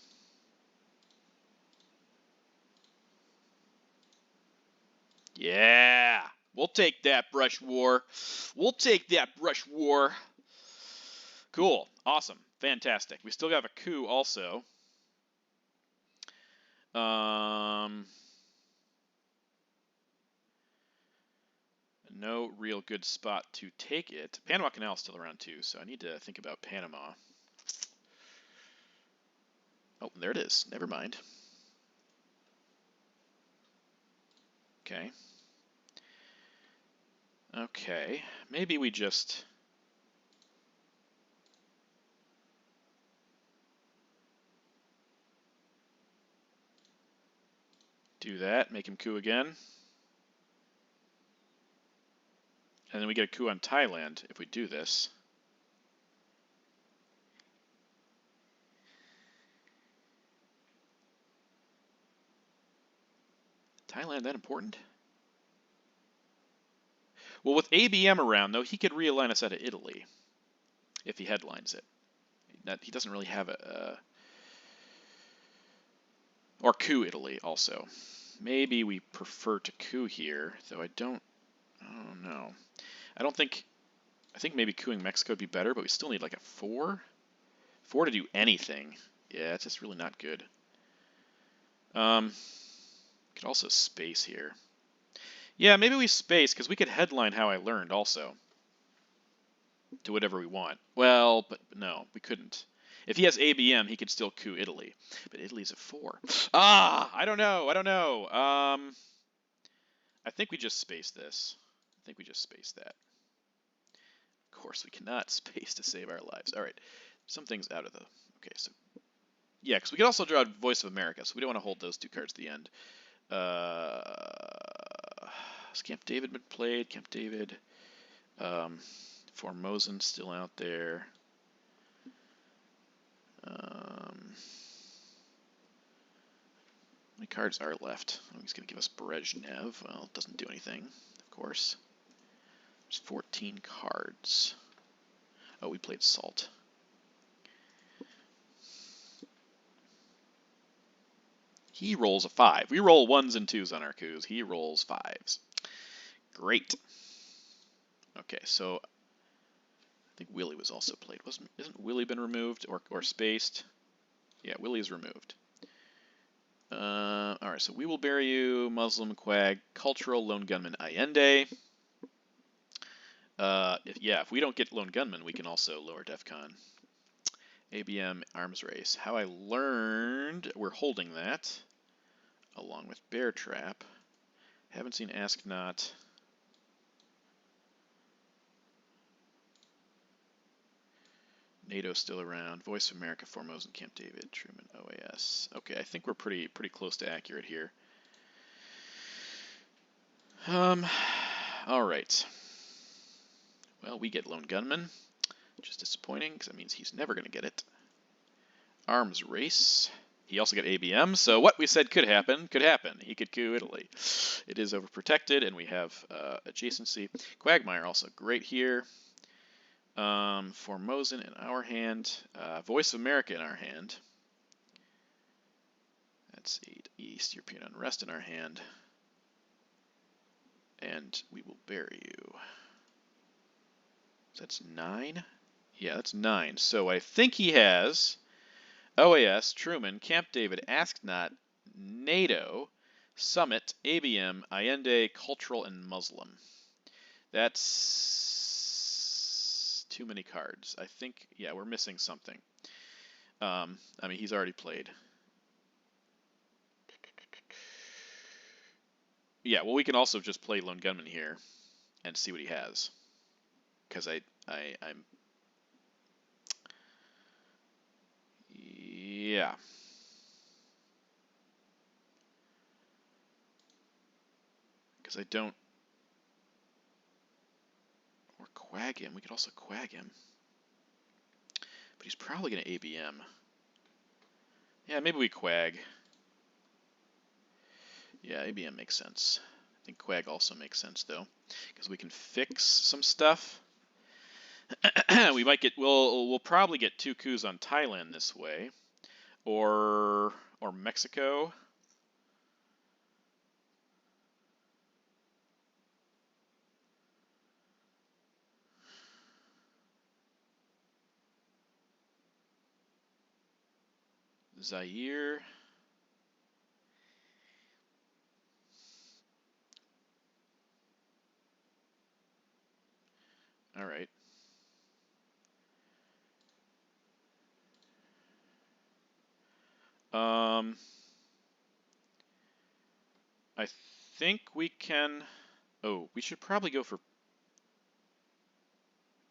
Yeah. We'll take that brush war. We'll take that brush war. Cool. Awesome. Fantastic. We still have a coup also. No real good spot to take it. Panama Canal is still around too, so I need to think about Panama. Oh, there it is. Never mind. Okay. Okay. Maybe we just... do that. Make him coup again. And then we get a coup on Thailand if we do this. Thailand that important? Well, with ABM around, though, he could realign us out of Italy if he headlines it. He doesn't really have a... or coup Italy, also. Maybe we prefer to coup here, though I don't know. I think maybe couing Mexico would be better, but we still need like a 4? 4 to do anything. Yeah, it's just really not good. Could also space here. Yeah, maybe we space, because we could headline How I Learned also. To whatever we want. Well, but no, we couldn't. If he has ABM, he could still coup Italy. But Italy's a 4. I don't know. I think we just space this. I think we just space that. Of course, we cannot space to save our lives. All right, some things out of the... Okay, so... yeah, because we could also draw Voice of America, so we don't want to hold those 2 cards at the end. Has Camp David been played? Camp David. Formosan still out there. How many cards are left? Oh, he's going to give us Brezhnev. Well, it doesn't do anything, of course. There's 14 cards. Oh, we played Salt. He rolls a 5. We roll 1s and 2s on our coups. He rolls 5s. Great. Okay, so I think Willie was also played. Isn't Willie been removed or spaced? Yeah, Willie is removed. All right, so we will bury you, Muslim Quag, Cultural Lone Gunman Allende. If we don't get Lone Gunman, we can also lower DEFCON. ABM Arms Race. How I Learned, we're holding that, along with Bear Trap. Haven't seen Ask Not. NATO still around. Voice of America, Formosan, Camp David, Truman, OAS. Okay, I think we're pretty close to accurate here. All right. Well, we get Lone Gunman, which is disappointing because that means he's never going to get it. Arms Race. He also got ABM, so what we said could happen, could happen. He could coup Italy. It is overprotected, and we have adjacency. Quagmire also great here. Formosan in our hand. Voice of America in our hand. That's 8 East European Unrest in our hand. And we will bury you. So that's 9? Yeah, that's 9. So I think he has OAS, Truman, Camp David, Ask Not, NATO, Summit, ABM, Allende, Cultural, and Muslim. That's too many cards. I think, yeah, we're missing something. I mean, he's already played. Yeah, well, we can also just play Lone Gunman here and see what he has. Because I'm... yeah. Because I don't... or Quag him. We could also Quag him. But he's probably going to ABM. Yeah, maybe we Quag. Yeah, ABM makes sense. I think Quag also makes sense, though. Because we can fix some stuff. We might get... we'll probably get 2 coups on Thailand this way. Or Mexico. Zaire. All right. I think we can. Oh, we should probably go for.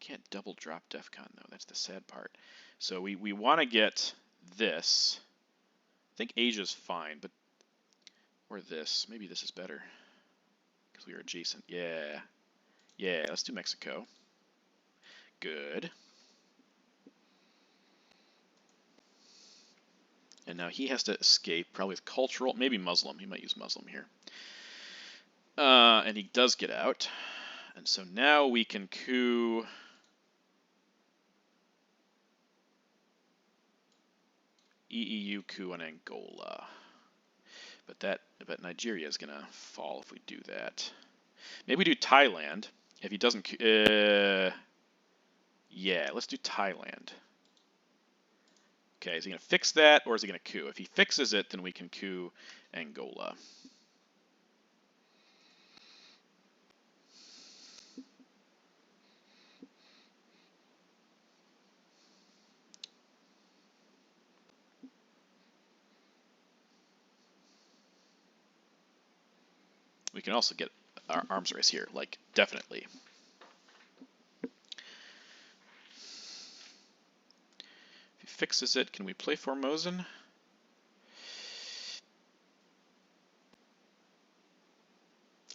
Can't double drop DEF CON though. That's the sad part. So we want to get this. I think Asia's fine, but or this. Maybe this is better because we are adjacent. Yeah, yeah. Let's do Mexico. Good. And now he has to escape, probably with cultural, maybe Muslim. He might use Muslim here. And he does get out. And so now we can coup EEU coup on Angola. But Nigeria is gonna fall if we do that. Maybe we do Thailand. If he doesn't, yeah, let's do Thailand. Okay, is he gonna fix that or is he gonna coup? If he fixes it, then we can coup Angola. We can also get our arms race here, like, definitely. If he fixes it, can we play Formosan?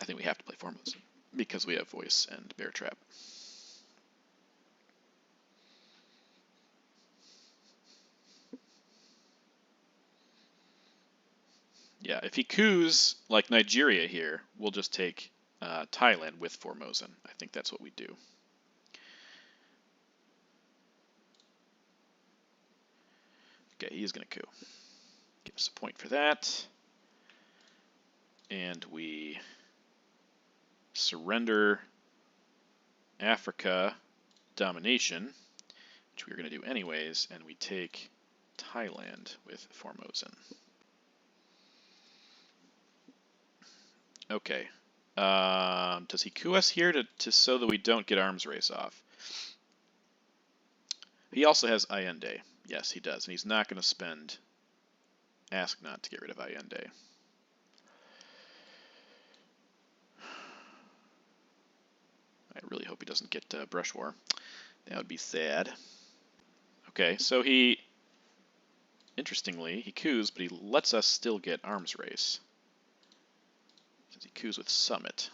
I think we have to play Formosan because we have Voice and Bear Trap. Yeah, if he coups like Nigeria here, we'll just take Thailand with Formosan. I think that's what we do. Okay, he is going to coup. Give us a point for that. And we surrender Africa domination, which we are going to do anyways, and we take Thailand with Formosan. Okay. Does he coup us here to so that we don't get arms race off? He also has Allende. Yes, he does. And he's not going to spend Ask Not to get rid of Allende. I really hope he doesn't get Brush War. That would be sad. Okay, so he, interestingly, he coups, but he lets us still get arms race. Since he coups with Summit.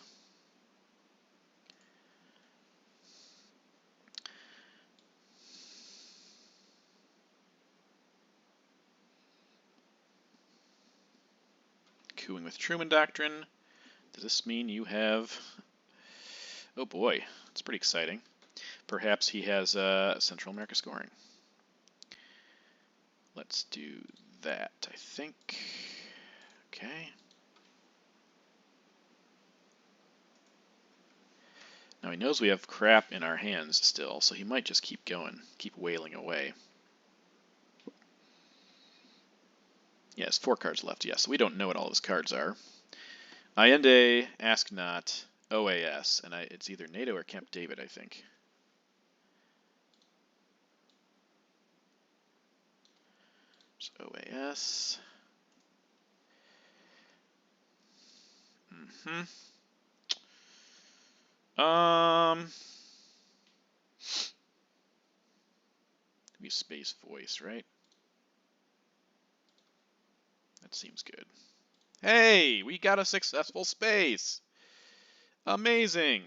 Cooing with Truman Doctrine. Does this mean you have... Oh boy, it's pretty exciting. Perhaps he has Central America scoring. Let's do that, I think. Okay. Now he knows we have crap in our hands still, so he might just keep going, keep wailing away. Yes, 4 cards left, yes. So we don't know what all his cards are. Allende, Ask Not, OAS, and it's either NATO or Camp David, I think. So OAS. Be Space Voice, right? That seems good. Hey, we got a successful space. Amazing.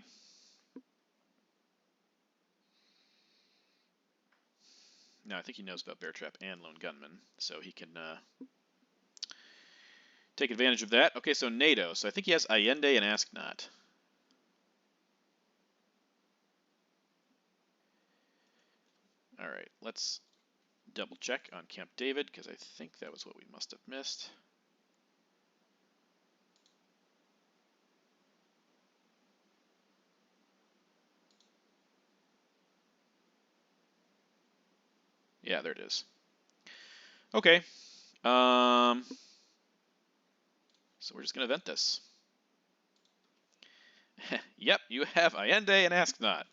Now I think he knows about Bear Trap and Lone Gunman, so he can take advantage of that. Okay, so NATO. So I think he has Allende and Ask Not. All right, let's double check on Camp David because I think that was what we must have missed. Yeah, there it is. Okay, So we're just going to event this. Yep, you have Allende and Ask Not.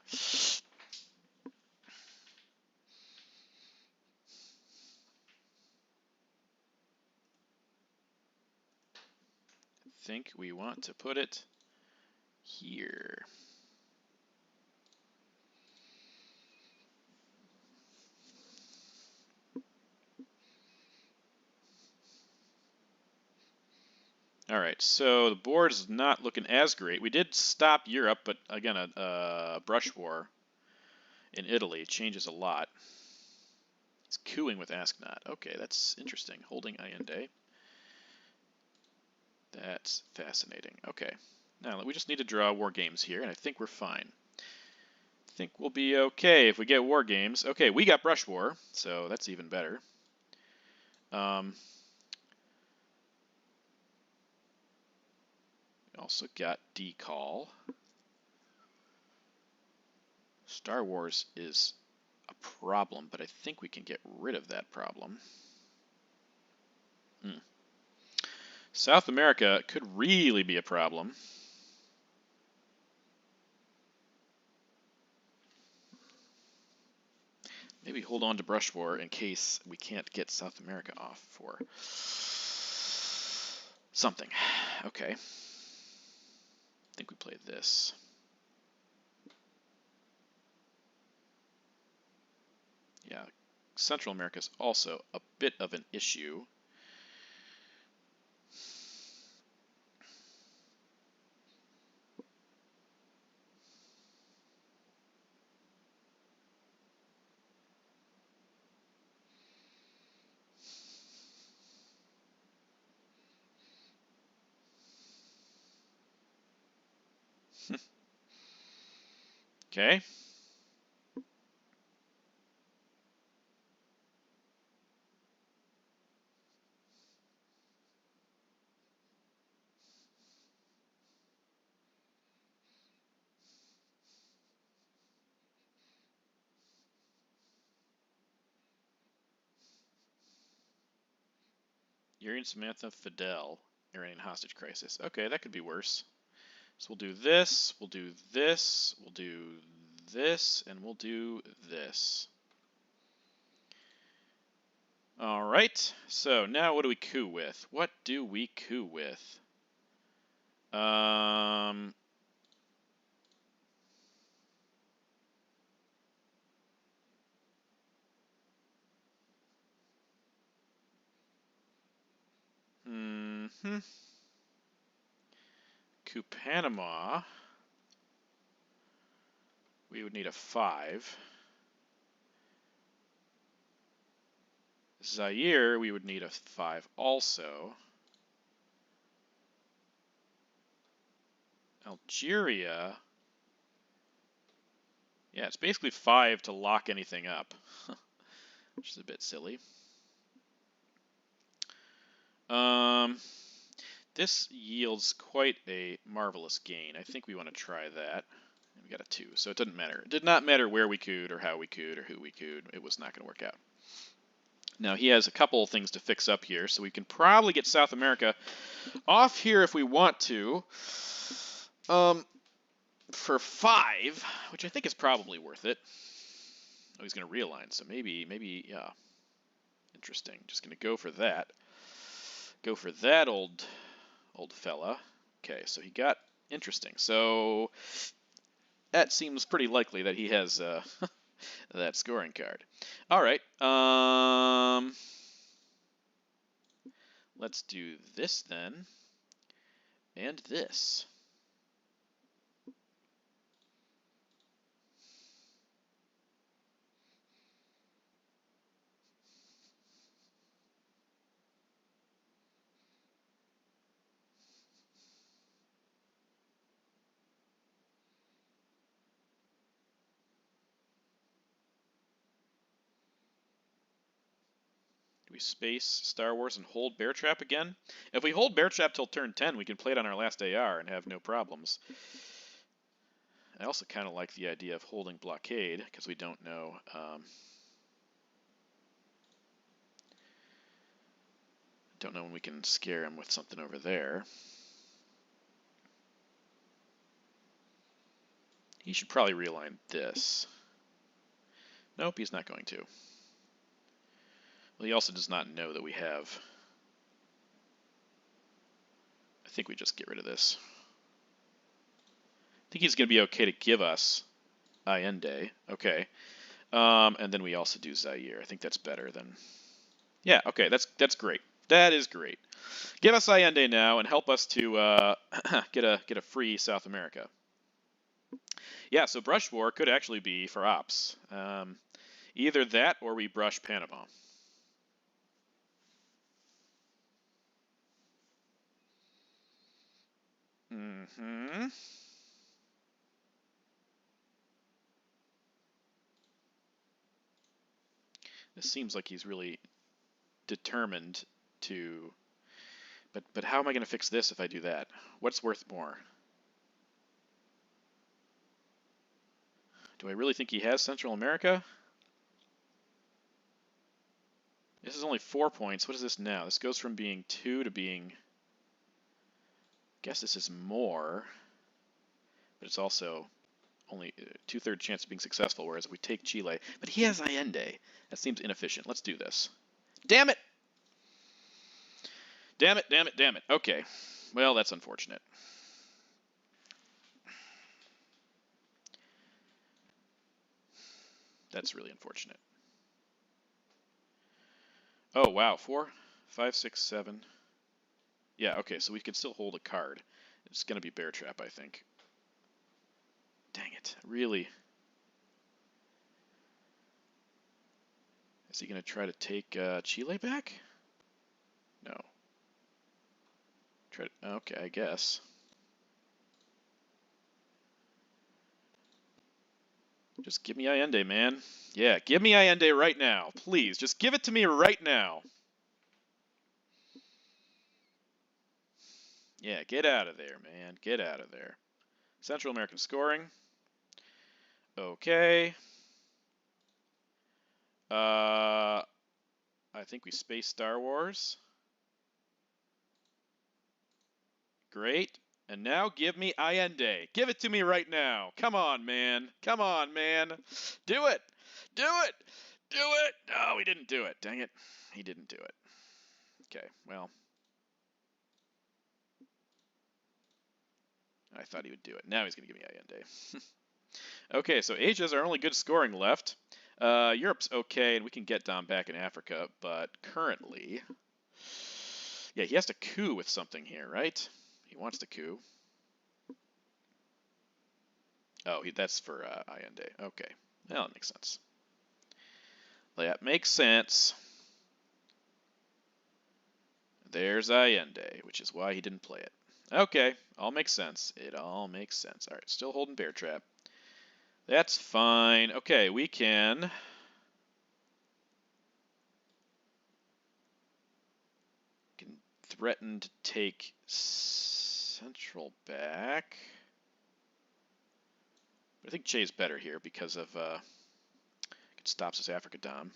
I think we want to put it here. All right, so the board is not looking as great. We did stop Europe, but again, a brush war in Italy changes a lot. It's cooing with Ask Not. Okay, that's interesting. Holding Allende. That's fascinating. Okay, now we just need to draw war games here, and I think we're fine. I think we'll be okay if we get war games. Okay, we got brush war, so that's even better. We also got decall. Star Wars is a problem, but I think we can get rid of that problem. South America could really be a problem. Maybe hold on to brush war in case we can't get South America off for something. Okay. I think we play this. Yeah, Central America is also a bit of an issue. Okay. Yuri and Samantha Fidel, Iranian hostage crisis. Okay, that could be worse. So we'll do this, we'll do this, we'll do this, and we'll do this. All right, so now what do we coup with? What do we coup with? Coup Panama. We would need a 5. Zaire, we would need a 5 also. Algeria. Yeah, it's basically 5 to lock anything up, which is a bit silly. This yields quite a marvelous gain. I think we want to try that. We got a 2, so it doesn't matter. It did not matter where we cooed or how we cooed or who we cooed. It was not going to work out. Now he has a couple of things to fix up here, so we can probably get South America off here if we want to. For 5, which I think is probably worth it. Oh, he's going to realign, so maybe, yeah. Interesting. Just going to go for that. Go for that old fella. Okay, so he got interesting. So that seems pretty likely that he has that scoring card. All right. Let's do this then, and this. We space Star Wars and hold Bear Trap again? If we hold Bear Trap till turn 10, we can play it on our last AR and have no problems. I also kind of like the idea of holding Blockade, because we don't know. Don't know when we can scare him with something over there. He should probably realign this. Nope, he's not going to. Well, he also does not know that we have... I think we just get rid of this. I think he's going to be okay to give us Allende. Okay. And then we also do Zaire. I think that's better than... Yeah, okay, that's great. That is great. Give us Allende now and help us to get a free South America. Yeah, so brush war could actually be for ops. Either that or we brush Panama. Mm-hmm. This seems like he's really determined to... But how am I going to fix this if I do that? What's worth more? Do I really think he has Central America? This is only 4 points. What is this now? This goes from being 2 to being... I guess this is more. But it's also only a 2/3 chance of being successful, whereas if we take Chile... But he has Allende. That seems inefficient. Let's do this. Damn it! Damn it, damn it, damn it. Okay. Well, that's unfortunate. That's really unfortunate. Oh, wow. 4, 5, 6, 7. Yeah, okay, so we can still hold a card. It's going to be Bear Trap, I think. Dang it. Really? Is he going to try to take Chile back? No. Try to, okay, I guess. Just give me Allende, man. Yeah, give me Allende right now. Please, just give it to me right now. Yeah, get out of there, man. Get out of there. Central American scoring. Okay. I think we space Star Wars. Great. And now give me Allende. Give it to me right now. Come on, man. Come on, man. Do it. Do it. Do it. No, he didn't do it. Dang it. He didn't do it. Okay, well. I thought he would do it. Now he's going to give me Allende. Okay, so Asia's our only good scoring left. Europe's okay, and we can get Dom back in Africa, but currently... Yeah, he has to coup with something here, right? He wants to coup. Oh, that's for Allende. Okay. Well, that makes sense. That makes sense. There's Allende, which is why he didn't play it. Okay, all makes sense. It all makes sense. All right, still holding Bear Trap. That's fine. Okay, we can threaten to take Central back. But I think Che's better here because of it stops his Africa Dom.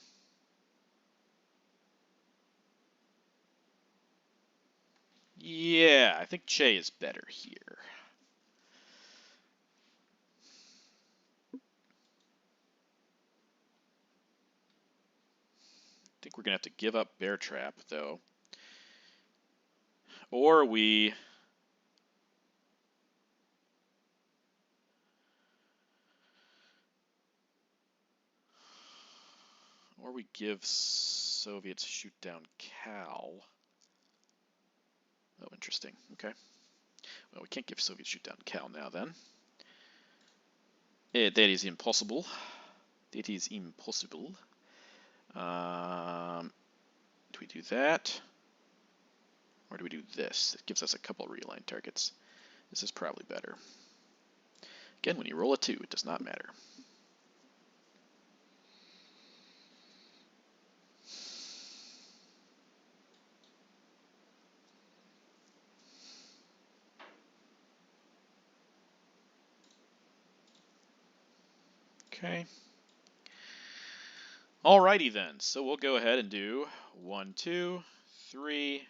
Yeah, I think Che is better here. I think we're going to have to give up Bear Trap, though. Or we... Or we give Soviets shoot down Cal. Oh, interesting. Okay. Well, we can't give Soviets shoot down Cal now, then. That is impossible. That is impossible. Do we do that? Or do we do this? It gives us a couple realigned targets. This is probably better. Again, when you roll a 2, it does not matter. Okay. Alrighty then, so we'll go ahead and do 1, 2, 3,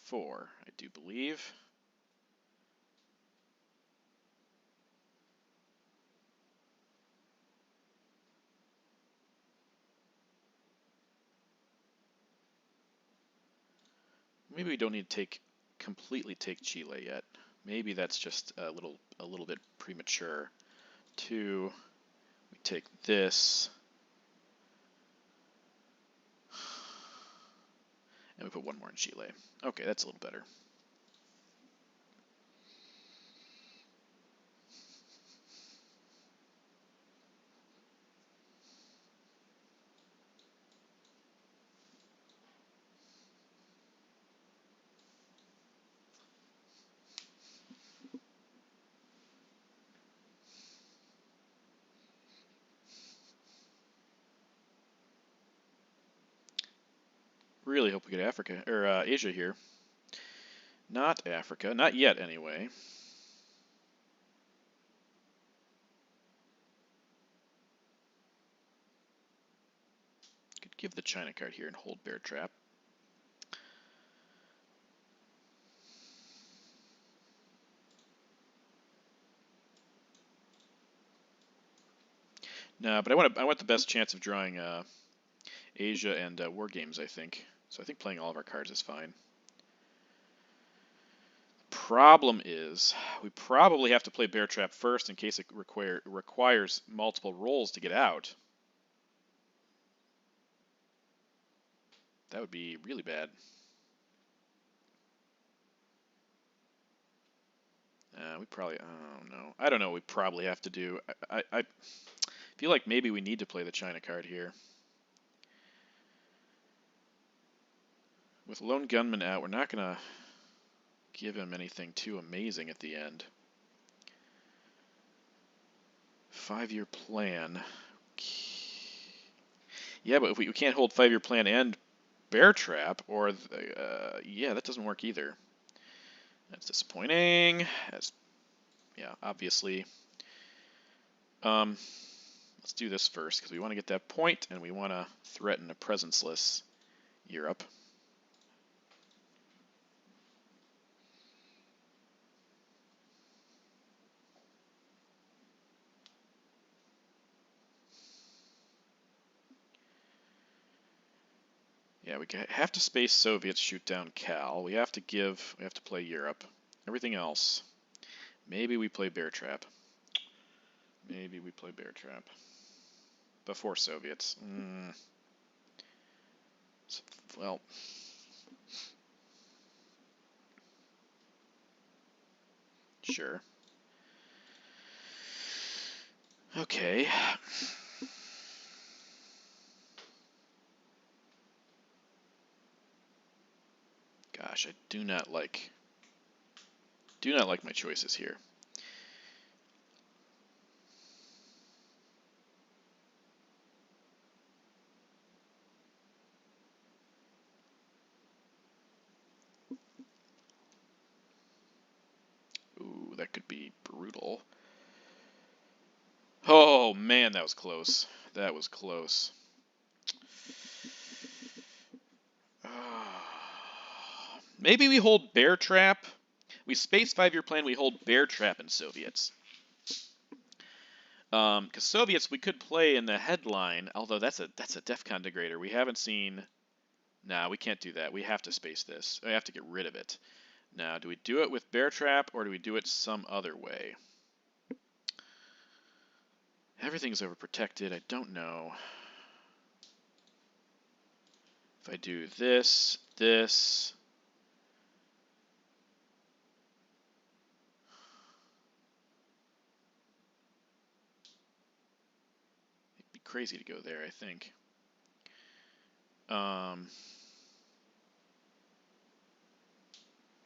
4, I do believe. Maybe we don't need to completely take Chile yet. Maybe that's just a little bit premature. 2, we take this, and we put 1 more in Chile. Okay, that's a little better. Really hope we get Africa or Asia here. Not Africa, not yet anyway. Could give the China card here and hold Bear Trap. No, but I want the best chance of drawing Asia and War Games, I think. So I think playing all of our cards is fine. Problem is, we probably have to play Bear Trap first in case it requires multiple rolls to get out. That would be really bad. We probably, I don't know. I don't know what we probably have to do. I feel like maybe we need to play the China card here. With Lone Gunman out, we're not going to give him anything too amazing at the end. 5-year plan. Yeah, but if we can't hold 5-year plan and Bear Trap, or yeah, that doesn't work either. That's disappointing. Yeah, obviously. Let's do this first because we want to get that point and we want to threaten a presence-less Europe. Yeah, we have to space Soviets, shoot down Cal. We have to play Europe. Everything else, maybe we play Bear Trap. Maybe we play Bear Trap. Before Soviets. Well. Sure. Okay. Gosh, I do not like my choices here. Ooh, that could be brutal. Oh man, that was close. That was close. Maybe we hold Bear Trap. We space 5-year plan. We hold Bear Trap in Soviets. Because Soviets we could play in the headline, although that's a DEFCON degrader. We haven't seen. Nah, we can't do that. We have to space this. We have to get rid of it. Now, do we do it with Bear Trap or do we do it some other way? Everything's overprotected. I don't know. If I do this. It'd be crazy to go there, I think.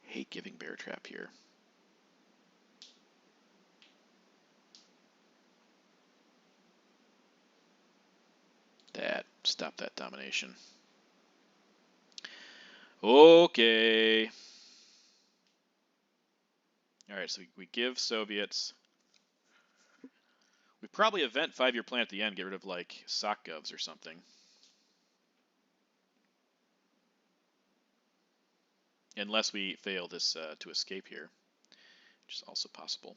Hate giving Bear Trap here. Stop that domination. Okay. Alright, so we give Soviets. We probably event 5-year plan at the end, get rid of like SOCGovs or something. Unless we fail this to escape here, which is also possible.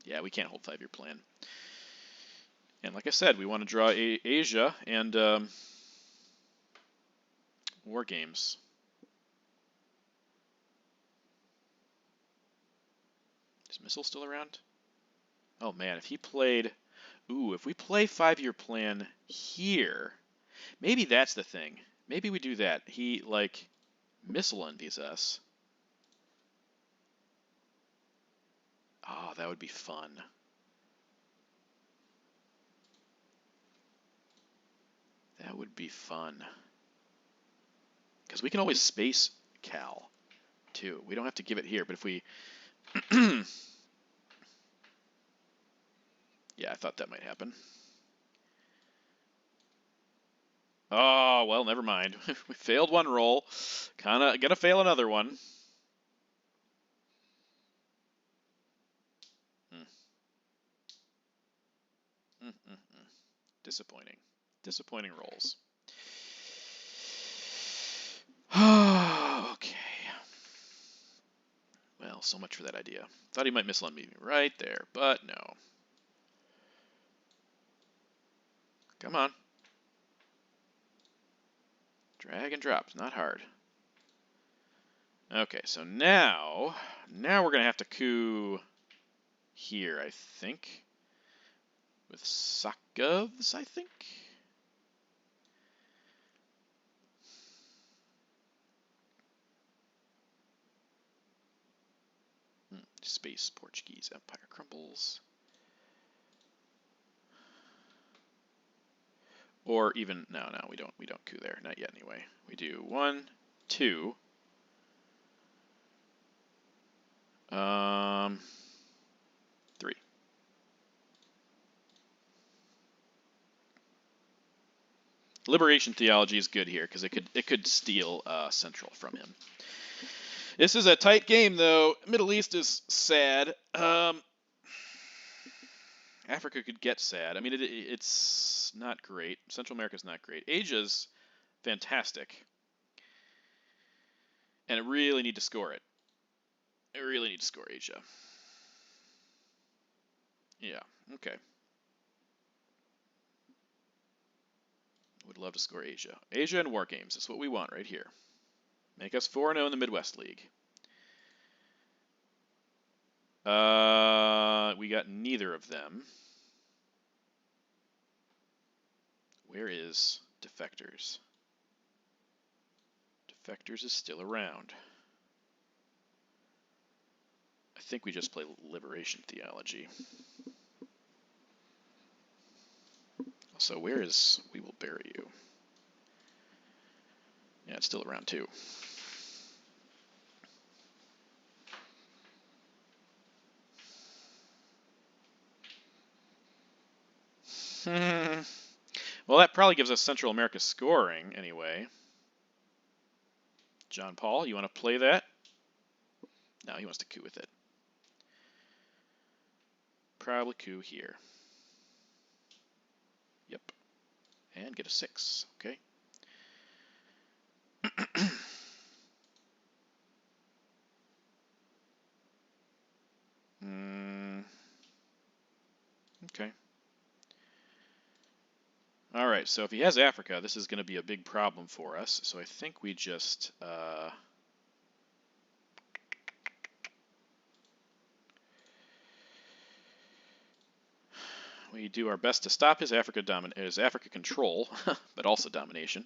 Yeah, we can't hold 5-year plan. And like I said, we want to draw Asia and War Games. Is Missile still around? Oh man, if he played... Ooh, if we play 5-year plan here, maybe that's the thing. Maybe we do that. He, like, Missile envies us. Oh, that would be fun. That would be fun. Because we can always space Cal, too. We don't have to give it here, but if we... Yeah, I thought that might happen. Oh, well, never mind. We failed one roll. Kinda gonna fail another one. Disappointing. Disappointing rolls. Okay. Well, so much for that idea. Thought he might miss on me right there, but no. Come on. Drag and drop. Not hard. Okay, so now we're going to have to coup here, I think. With Sakovs, I think. Space Portuguese Empire crumbles. Or even no, we don't coup there, not yet anyway. We do 1, 2. 3. Liberation theology is good here because it could steal Central from him. This is a tight game though. Middle East is sad. Africa could get sad. I mean, it's not great. Central America's not great. Asia's fantastic, and it really need to score it. I really need to score Asia. Yeah. Okay. Would love to score Asia. Asia and War Games. That's what we want right here. Make us 4-0 in the Midwest League. We got neither of them. Where is Defectors? Defectors is still around. I think we just play Liberation Theology. So where is We Will Bury You? Yeah, it's still around too. Well, that probably gives us Central America scoring anyway. John Paul, you want to play that? No, he wants to coup with it. Probably coup here. Yep. And get a 6. Okay. Okay. All right, so if he has Africa, this is going to be a big problem for us. So I think we just we do our best to stop his Africa control, but also domination.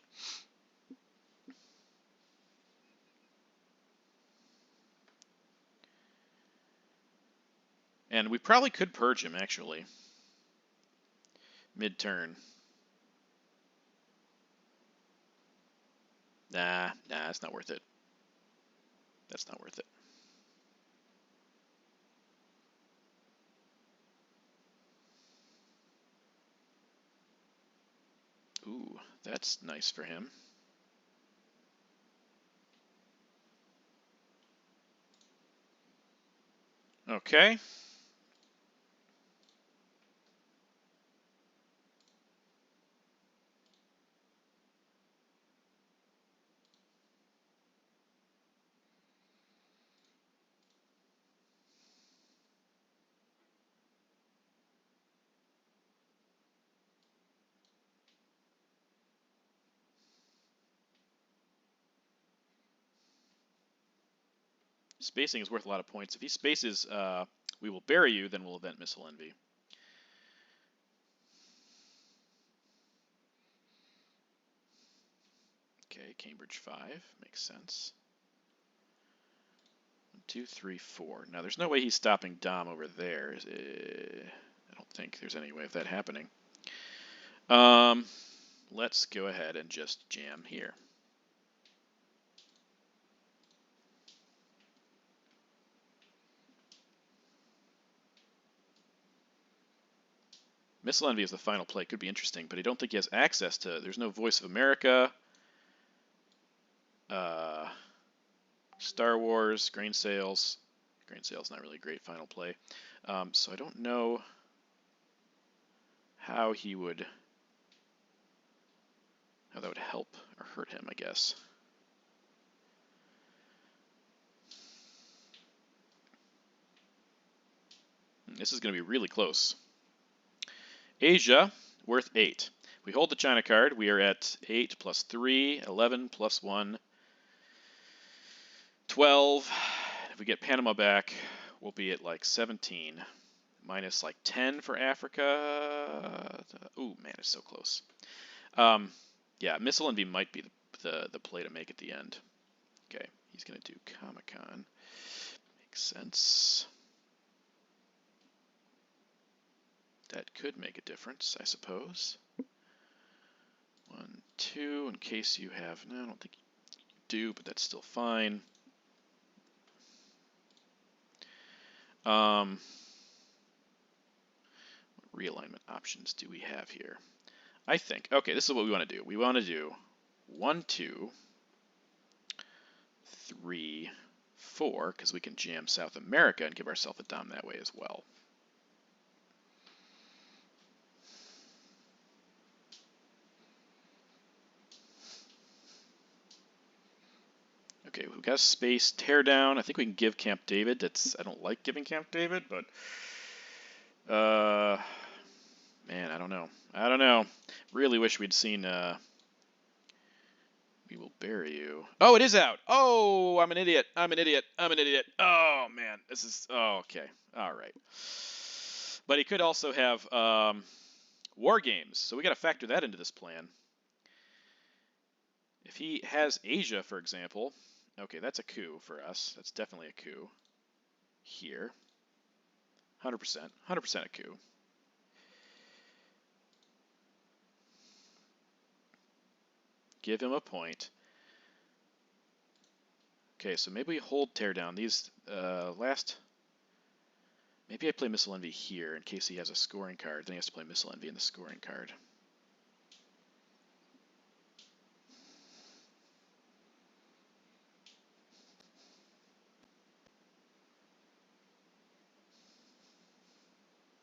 And we probably could purge him actually mid-turn. Nah, it's not worth it. That's not worth it. Ooh, that's nice for him. Okay. Spacing is worth a lot of points. If he spaces, we will bury you, then we'll event Missile Envy. Okay, Cambridge 5. Makes sense. 1, 2, 3, 4. Now, there's no way he's stopping Dom over there. I don't think there's any way of that happening. Let's go ahead and just jam here. Missile Envy is the final play. Could be interesting, but I don't think he has access to... There's no Voice of America. Star Wars, Grain Sales. Grain Sales not really a great final play. So I don't know how he would... how that would help or hurt him, I guess. This is going to be really close. Asia, worth 8. We hold the China card. We are at 8 plus 3, 11 plus 1, 12. If we get Panama back, we'll be at like 17. Minus like 10 for Africa. Ooh, man, it's so close. Yeah, Missile Envy might be the play to make at the end. Okay, he's going to do Comic-Con. Makes sense. That could make a difference, I suppose. 1, 2, in case you have... No, I don't think you do, but that's still fine. What realignment options do we have here? I think... Okay, this is what we want to do. We want to do 1, 2, 3, 4, because we can jam South America and give ourselves a Dom that way as well. Okay, we've got space, tear down. I think we can give Camp David. I don't like giving Camp David, but man, I don't know. I don't know. Really wish we'd seen We Will Bury You. Oh, it is out. Oh, I'm an idiot. I'm an idiot. I'm an idiot. Oh man, this is okay. All right. But he could also have War Games, so we got to factor that into this plan. If he has Asia, for example, okay, that's a coup for us. That's definitely a coup. Here. 100%. 100% a coup. Give him a point. Okay, so maybe we hold teardown. These maybe I play Missile Envy here in case he has a scoring card. Then he has to play Missile Envy in the scoring card.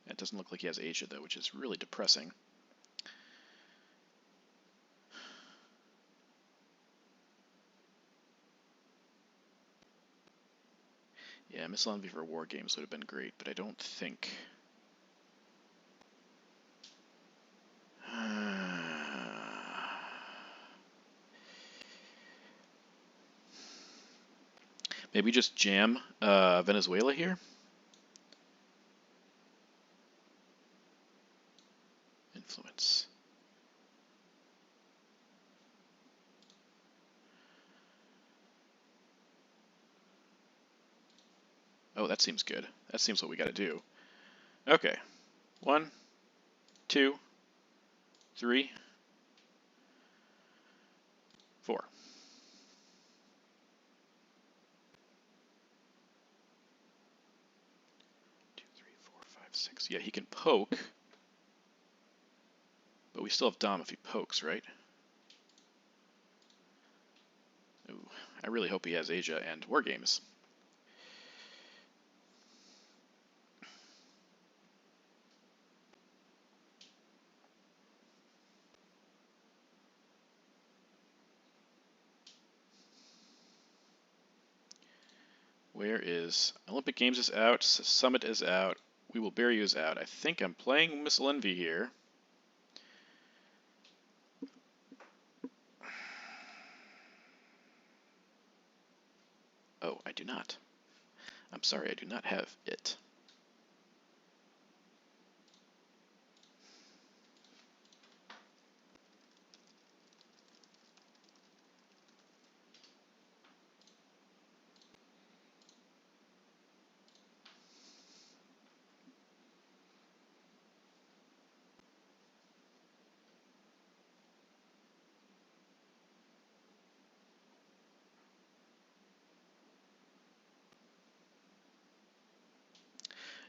It doesn't look like he has Asia, though, which is really depressing. Yeah, Missile Envy for War Games would have been great, but I don't think... Maybe just jam Venezuela here? Influence. Oh, that seems good. That seems what we got to do. Okay. 1, 2, 3, 4. 2, 3, 4, 5, 6. Yeah, he can poke. But we still have Dom if he pokes, right? Ooh, I really hope he has Asia and War Games. Where is... Olympic Games is out, Summit is out, We Will Bury You is out. I think I'm playing Missile Envy here. Oh, I do not. I'm sorry, I do not have it.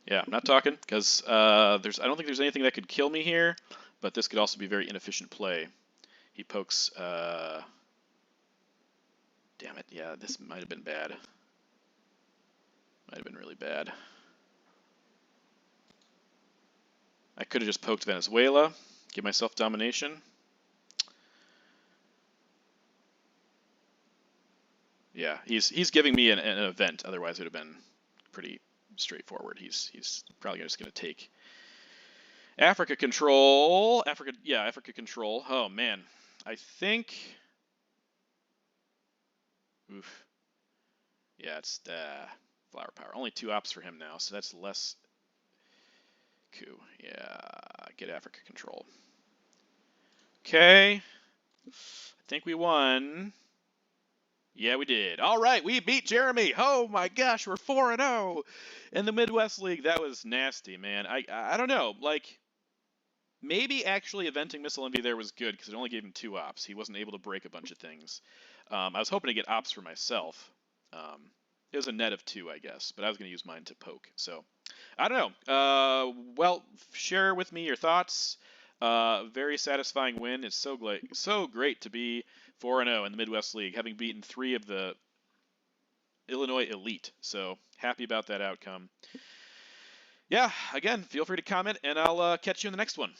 Yeah, I'm not talking because I don't think there's anything that could kill me here, but this could also be very inefficient play. He pokes. Damn it! Yeah, this might have been bad. Might have been really bad. I could have just poked Venezuela, give myself domination. Yeah, he's giving me an event. Otherwise, it would have been pretty straightforward. He's probably just going to take Africa control. Africa control. Oh man, I think. Oof. Yeah, it's flower power. Only 2 ops for him now, so that's less coup. Yeah, get Africa control. Okay, I think we won. Yeah, we did. All right, we beat Jeremy. Oh my gosh, we're 4-0 in the Midwest League. That was nasty, man. I don't know. Like, maybe actually eventing Missile Envy there was good because it only gave him 2 ops. He wasn't able to break a bunch of things. I was hoping to get ops for myself. It was a net of 2, I guess, but I was going to use mine to poke. So, I don't know. Well, share with me your thoughts. Very satisfying win. It's so great to be 4-0 in the Midwest League, having beaten 3 of the Illinois elite. So happy about that outcome. Yeah, again, feel free to comment, and I'll catch you in the next one.